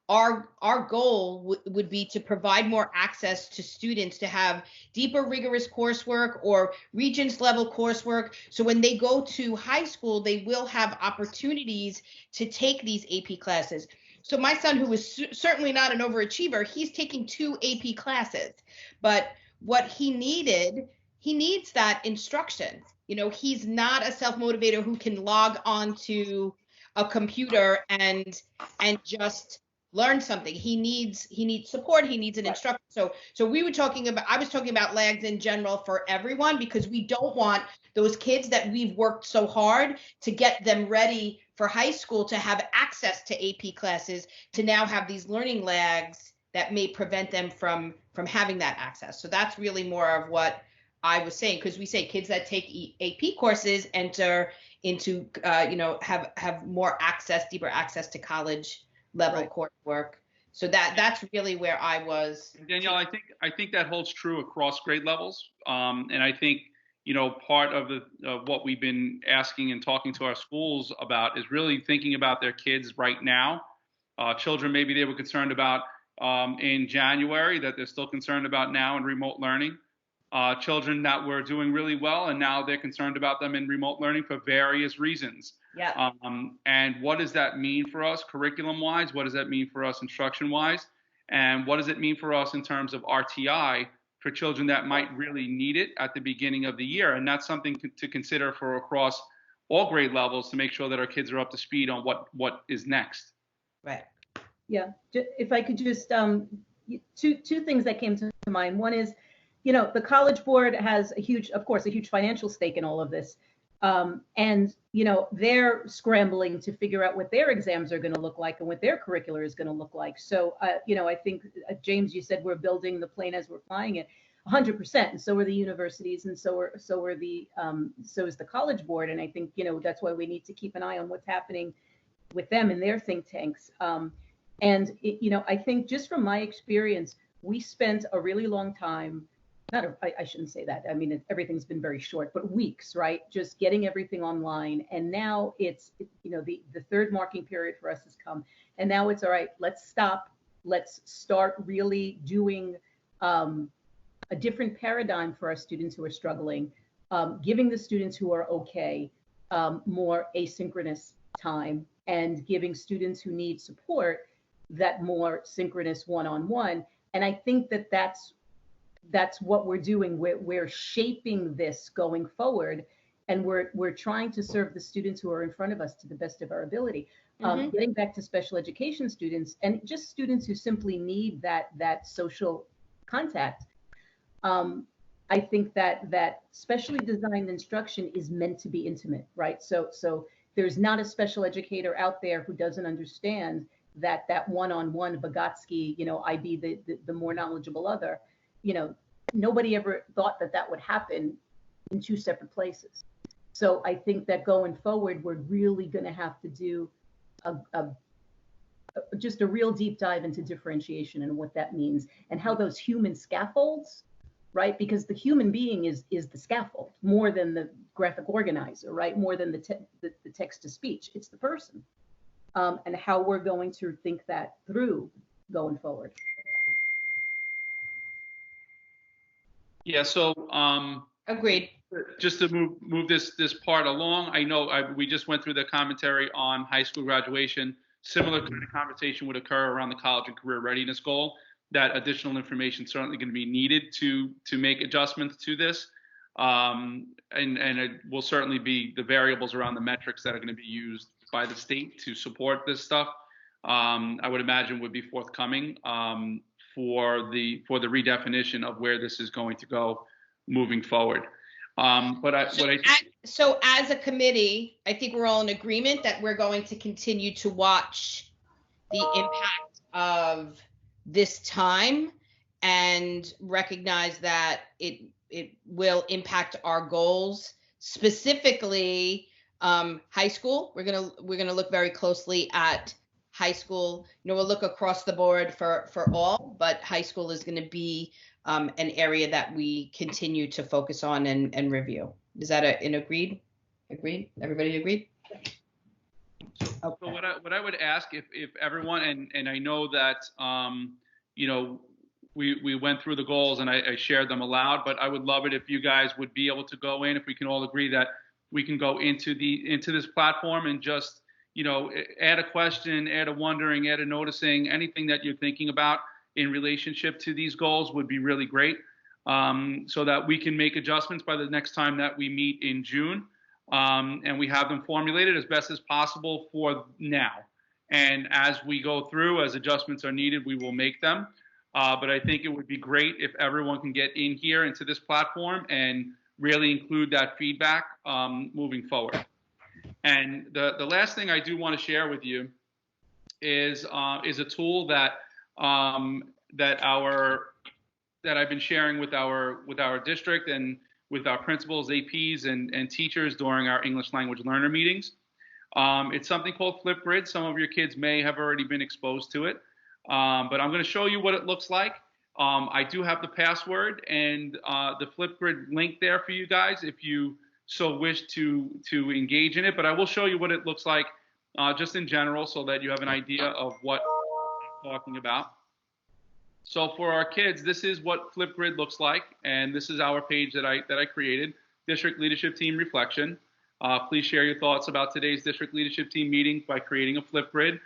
our goal would be to provide more access to students to have deeper, rigorous coursework or Regents level coursework. So when they go to high school, they will have opportunities to take these AP classes. So my son, who is certainly not an overachiever, he's taking 2 AP classes, but what he needs that instruction. You know, he's not a self-motivator who can log on to a computer and just learn something. He needs support. He needs an instructor. So we were talking about, I was talking about lags in general for everyone, because we don't want those kids that we've worked so hard to get them ready for high school to have access to AP classes, to now have these learning lags that may prevent them from having that access. So that's really more of what I was saying, because we say kids that take AP courses enter into have more access, deeper access to college level coursework. So that's really where I was. Danielle, I think that holds true across grade levels. And I think, part of what we've been asking and talking to our schools about is really thinking about their kids right now. Children maybe they were concerned about in January that they're still concerned about now in remote learning. Children that were doing really well, and now they're concerned about them in remote learning for various reasons. Yeah. And what does that mean for us curriculum-wise? What does that mean for us instruction-wise? And what does it mean for us in terms of RTI for children that might really need it at the beginning of the year? And that's something to consider for across all grade levels, to make sure that our kids are up to speed on what is next. Right. Yeah. If I could just, two things that came to mind. One is, the College Board has a huge financial stake in all of this. And they're scrambling to figure out what their exams are going to look like and what their curricular is going to look like. So, I think, James, you said we're building the plane as we're flying it, 100%. And so are the universities, and so is the College Board. And I think, that's why we need to keep an eye on what's happening with them and their think tanks. I think just from my experience, we spent a really long time. I shouldn't say that. I mean, everything's been very short, but weeks, right? Just getting everything online. And now it's, the third marking period for us has come. And now it's all right, let's stop. Let's start really doing a different paradigm for our students who are struggling, giving the students who are okay more asynchronous time, and giving students who need support that more synchronous one-on-one. And I think that's what we're doing. We're shaping this going forward, and we're trying to serve the students who are in front of us to the best of our ability. Getting back to special education students, and just students who simply need that social contact. I think that specially designed instruction is meant to be intimate, right? So there's not a special educator out there who doesn't understand that one-on-one Vygotsky, I be the more knowledgeable other. Nobody ever thought that would happen in 2 separate places. So I think that going forward, we're really going to have to do just a real deep dive into differentiation and what that means, and how those human scaffolds, right? Because the human being is the scaffold more than the graphic organizer, right? More than the text to speech. It's the person, and how we're going to think that through going forward. Yeah, so Agreed. Just to move this part along, I know we just went through the commentary on high school graduation. Similar kind of conversation would occur around the college and career readiness goal. That additional information certainly going to be needed to make adjustments to this, and it will certainly be the variables around the metrics that are going to be used by the state to support this stuff. I would imagine would be forthcoming for the redefinition of where this is going to go moving forward. So as a committee, I think we're all in agreement that we're going to continue to watch the impact of this time and recognize that it it will impact our goals, specifically high school. We're gonna look very closely at high school. We'll look across the board for all, but high school is going to be an area that we continue to focus on and review. Is that an agreed? Agreed? Everybody agreed? So what I would ask if everyone, and I know that we went through the goals and I shared them aloud, but I would love it if you guys would be able to go in, if we can all agree that we can go into this platform and just add a question, add a wondering, add a noticing, anything that you're thinking about in relationship to these goals would be really great, so that we can make adjustments by the next time that we meet in June. And we have them formulated as best as possible for now. And as we go through, as adjustments are needed, we will make them. But I think it would be great if everyone can get in here into this platform and really include that feedback moving forward. And the last thing I do want to share with you is a tool that that I've been sharing with our district and with our principals, APs, and teachers during our English language learner meetings. It's something called Flipgrid. Some of your kids may have already been exposed to it, but I'm going to show you what it looks like. I do have the password and the Flipgrid link there for you guys if you so wish to engage in it, but I will show you what it looks like just in general so that you have an idea of what I'm talking about. So for our kids, this is what Flipgrid looks like, and this is our page that I created, District Leadership Team Reflection. Please share your thoughts about today's District Leadership Team meeting by creating a Flipgrid.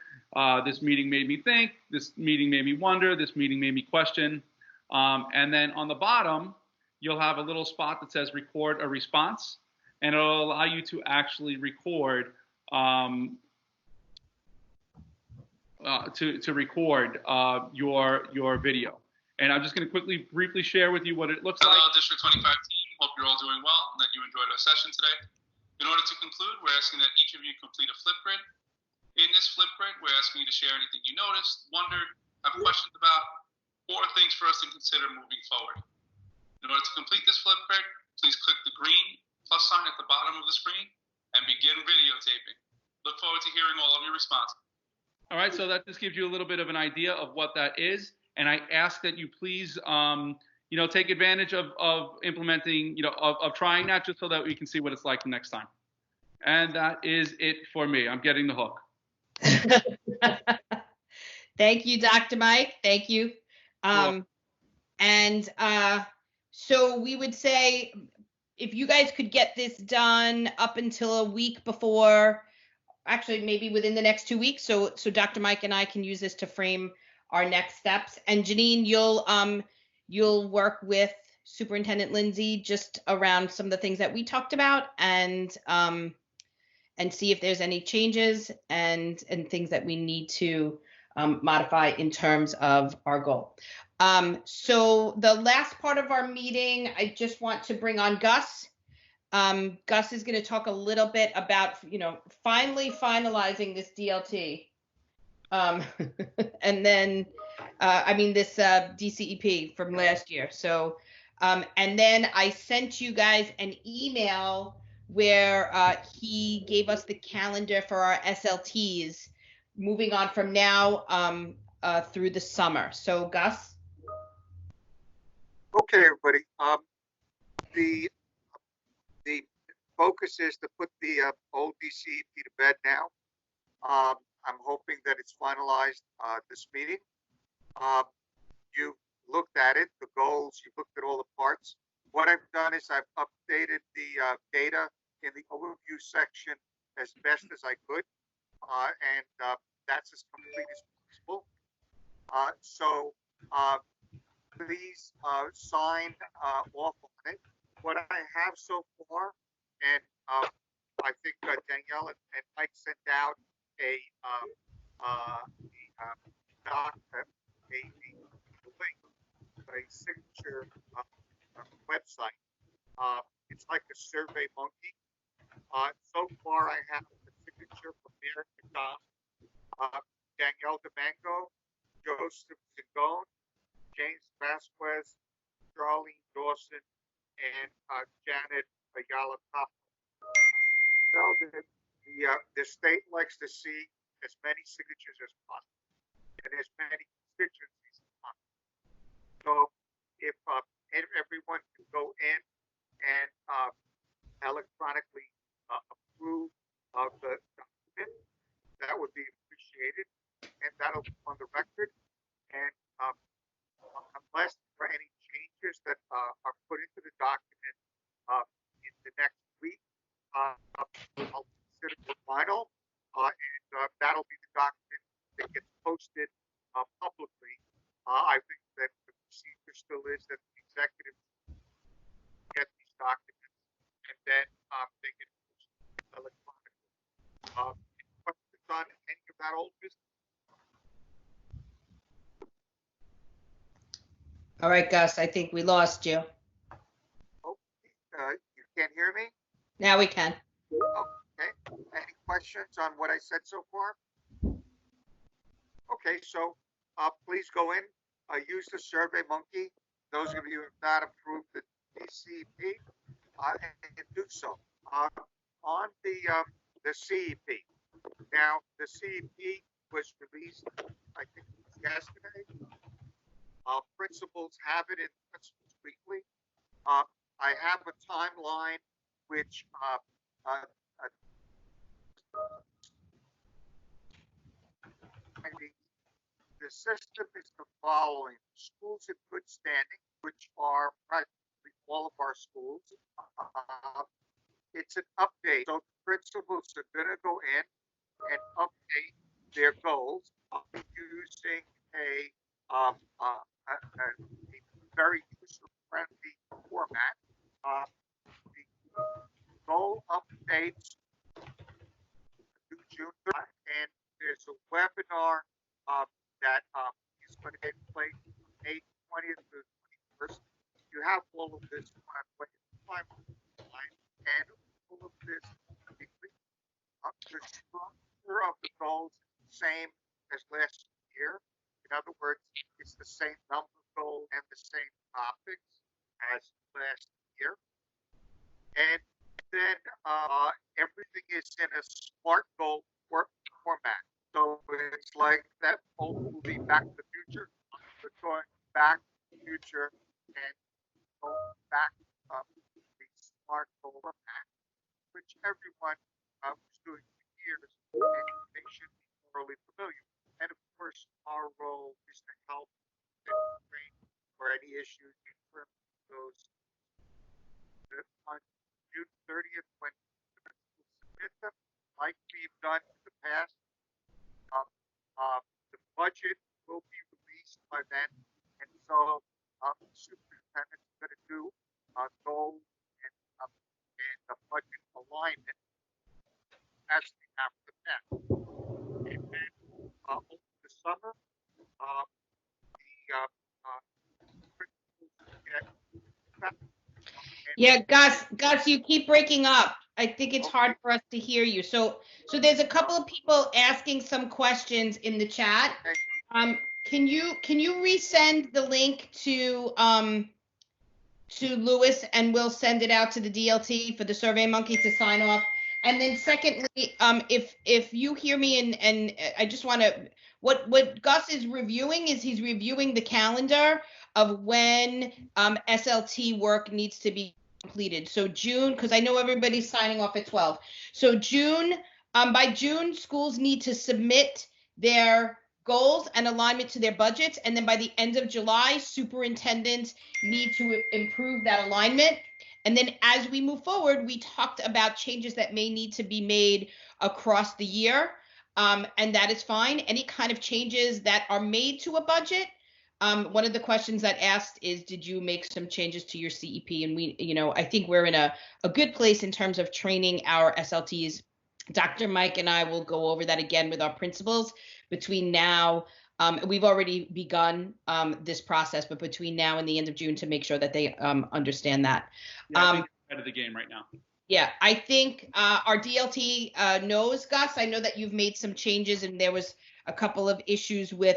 This meeting made me think, this meeting made me wonder, this meeting made me question. And then on the bottom, you'll have a little spot that says record a response, and it'll allow you to actually record to record your video. And I'm just going to briefly share with you what it looks like. Hello, District 25 team. Hope you're all doing well and that you enjoyed our session today. In order to conclude, we're asking that each of you complete a Flipgrid. In this Flipgrid, we're asking you to share anything you noticed, wondered, have questions about, or things for us to consider moving forward. In order to complete this Flipgrid, please click the green plus sign at the bottom of the screen and begin videotaping. Look forward to hearing all of your responses. All right, so that just gives you a little bit of an idea of what that is, and I ask that you please, take advantage of implementing, of trying that, just so that we can see what it's like the next time. And that is it for me. I'm getting the hook. Thank you, Dr. Mike. Thank you. So we would say, if you guys could get this done up until a week before, actually maybe within the next 2 weeks, so Dr. Mike and I can use this to frame our next steps. And Janine, you'll work with Superintendent Lindsay just around some of the things that we talked about, and see if there's any changes and things that we need to modify in terms of our goal. So the last part of our meeting, I just want to bring on Gus. Gus is going to talk a little bit about, finally finalizing this DLT. And then, this DCEP from last year. So, and then I sent you guys an email where he gave us the calendar for our SLTs moving on from now through the summer. So, Gus? Okay, everybody. The focus is to put the old DCEP to bed now. I'm hoping that it's finalized this meeting. You looked at it, the goals, you looked at all the parts. What I've done is I've updated the data in the overview section as best as I could, and that's as complete as possible. So please sign off on it. What I have so far, and I think Danielle and Mike sent out a link, a signature website. It's like a Survey Monkey. So far, I have the signature from Mayor McDonald, Danielle Domingo, Joseph Zingone, James Vasquez, Charlene Dawson, and Janet Ayala Costa. So the state likes to see as many signatures as possible and as many constituencies as possible. So if everyone can go in and electronically approve of the document, that would be appreciated, and that'll be on the record. And unless there are any changes that are put into the document in the next week, I'll consider it final, and that'll be the document that gets posted publicly. I think that the procedure still is that the executive get these documents and then they get posted electronically. Any questions on any of that old business? All right, Gus, I think we lost you. Oh, you can't hear me? Now we can. Okay. Any questions on what I said so far? Okay, so please go in, use the Survey Monkey. Those of you who have not approved the DCEP, and do so. On the CEP. Now, the CEP was released, I think it was yesterday. Principals have it in Principals Weekly. I have a timeline which the system is the following. Schools in good standing, which are practically all of our schools. It's an update. So principals are going to go in and update their goals using a very user-friendly format. The goal updates due June 3rd, and there's a webinar that is going to take place from May 20th to 21st. You have all of this on timeline, and all of this weekly. The structure of the goals is the same as last year. In other words, it's the same number of goals and the same topics as last year. And then everything is in a SMART goal format. So it's like that old movie Back to the Future. We're going back to the future and going back the SMART goal format, which everyone was doing for years, and they should be thoroughly familiar. And of course, our role is to help and train for any issues in terms of those. On June 30th, when principals submit them, like we've done in the past, the budget will be released by then, and so the superintendent's going to do goals and the budget alignment as we have in the past. And then over the summer, the principals get Yeah, Gus, you keep breaking up. I think it's hard for us to hear you. So there's a couple of people asking some questions in the chat. Can you resend the link to Lewis, and we'll send it out to the DLT for the Survey Monkey to sign off? And then secondly, if you hear me, and I just want to, what Gus is reviewing is he's reviewing the calendar of when SLT work needs to be completed. So June, because I know everybody's signing off at 12. So June, by June, schools need to submit their goals and alignment to their budgets. And then by the end of July, superintendents need to improve that alignment. And then as we move forward, we talked about changes that may need to be made across the year. And that is fine. Any kind of changes that are made to a budget. One of the questions that asked is, did you make some changes to your CEP? And we, I think we're in a good place in terms of training our SLTs. Dr. Mike and I will go over that again with our principals between now. We've already begun this process, but between now and the end of June to make sure that they understand that. Yeah, I think it's ahead of the game right now. Yeah, I think our DLT knows, Gus. I know that you've made some changes, and there was a couple of issues with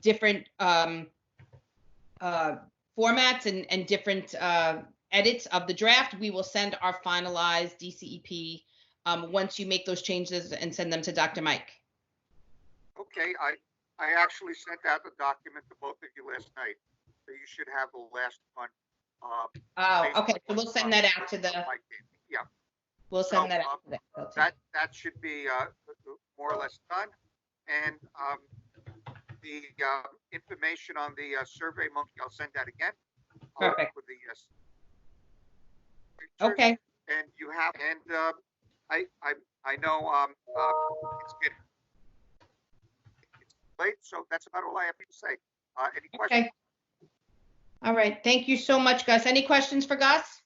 different formats and different edits of the draft, we will send our finalized DCEP once you make those changes and send them to Dr. Mike. Okay, I actually sent out the document to both of you last night, so you should have the last one. Okay, so we'll send that out to the. Yeah. We'll send that out to the. That should be more or less done, and the information on the Survey Monkey, I'll send that again. Perfect. With the Okay. And you have, and I know it's getting late, so that's about all I have to say. Any questions? Okay. All right. Thank you so much, Gus. Any questions for Gus?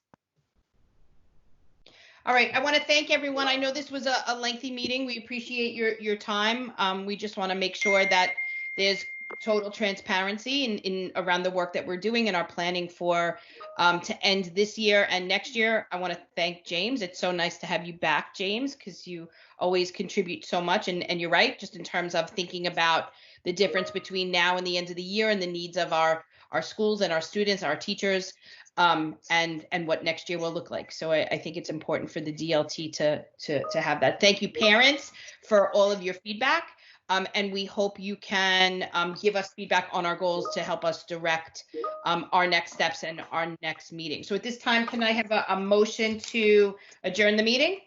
All right. I want to thank everyone. I know this was a lengthy meeting. We appreciate your time. We just want to make sure that there's total transparency in around the work that we're doing and our planning for to end this year and next year. I want to thank James. It's so nice to have you back, James, because you always contribute so much. And you're right, just in terms of thinking about the difference between now and the end of the year and the needs of our schools and our students, our teachers, and what next year will look like. So I think it's important for the DLT to have that. Thank you, parents, for all of your feedback. And we hope you can give us feedback on our goals to help us direct our next steps and our next meeting. So at this time, can I have a motion to adjourn the meeting?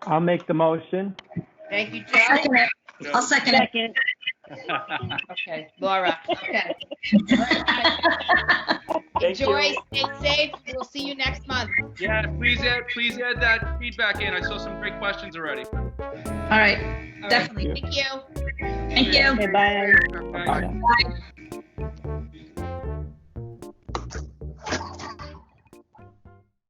I'll make the motion. Thank you, Joe. I'll second it. Okay, Laura. Okay. Enjoy, stay safe. We'll see you next month. Yeah, please add that feedback in. I saw some great questions already. All right, definitely. Thank you. Thank you. Okay, bye. Bye. Bye.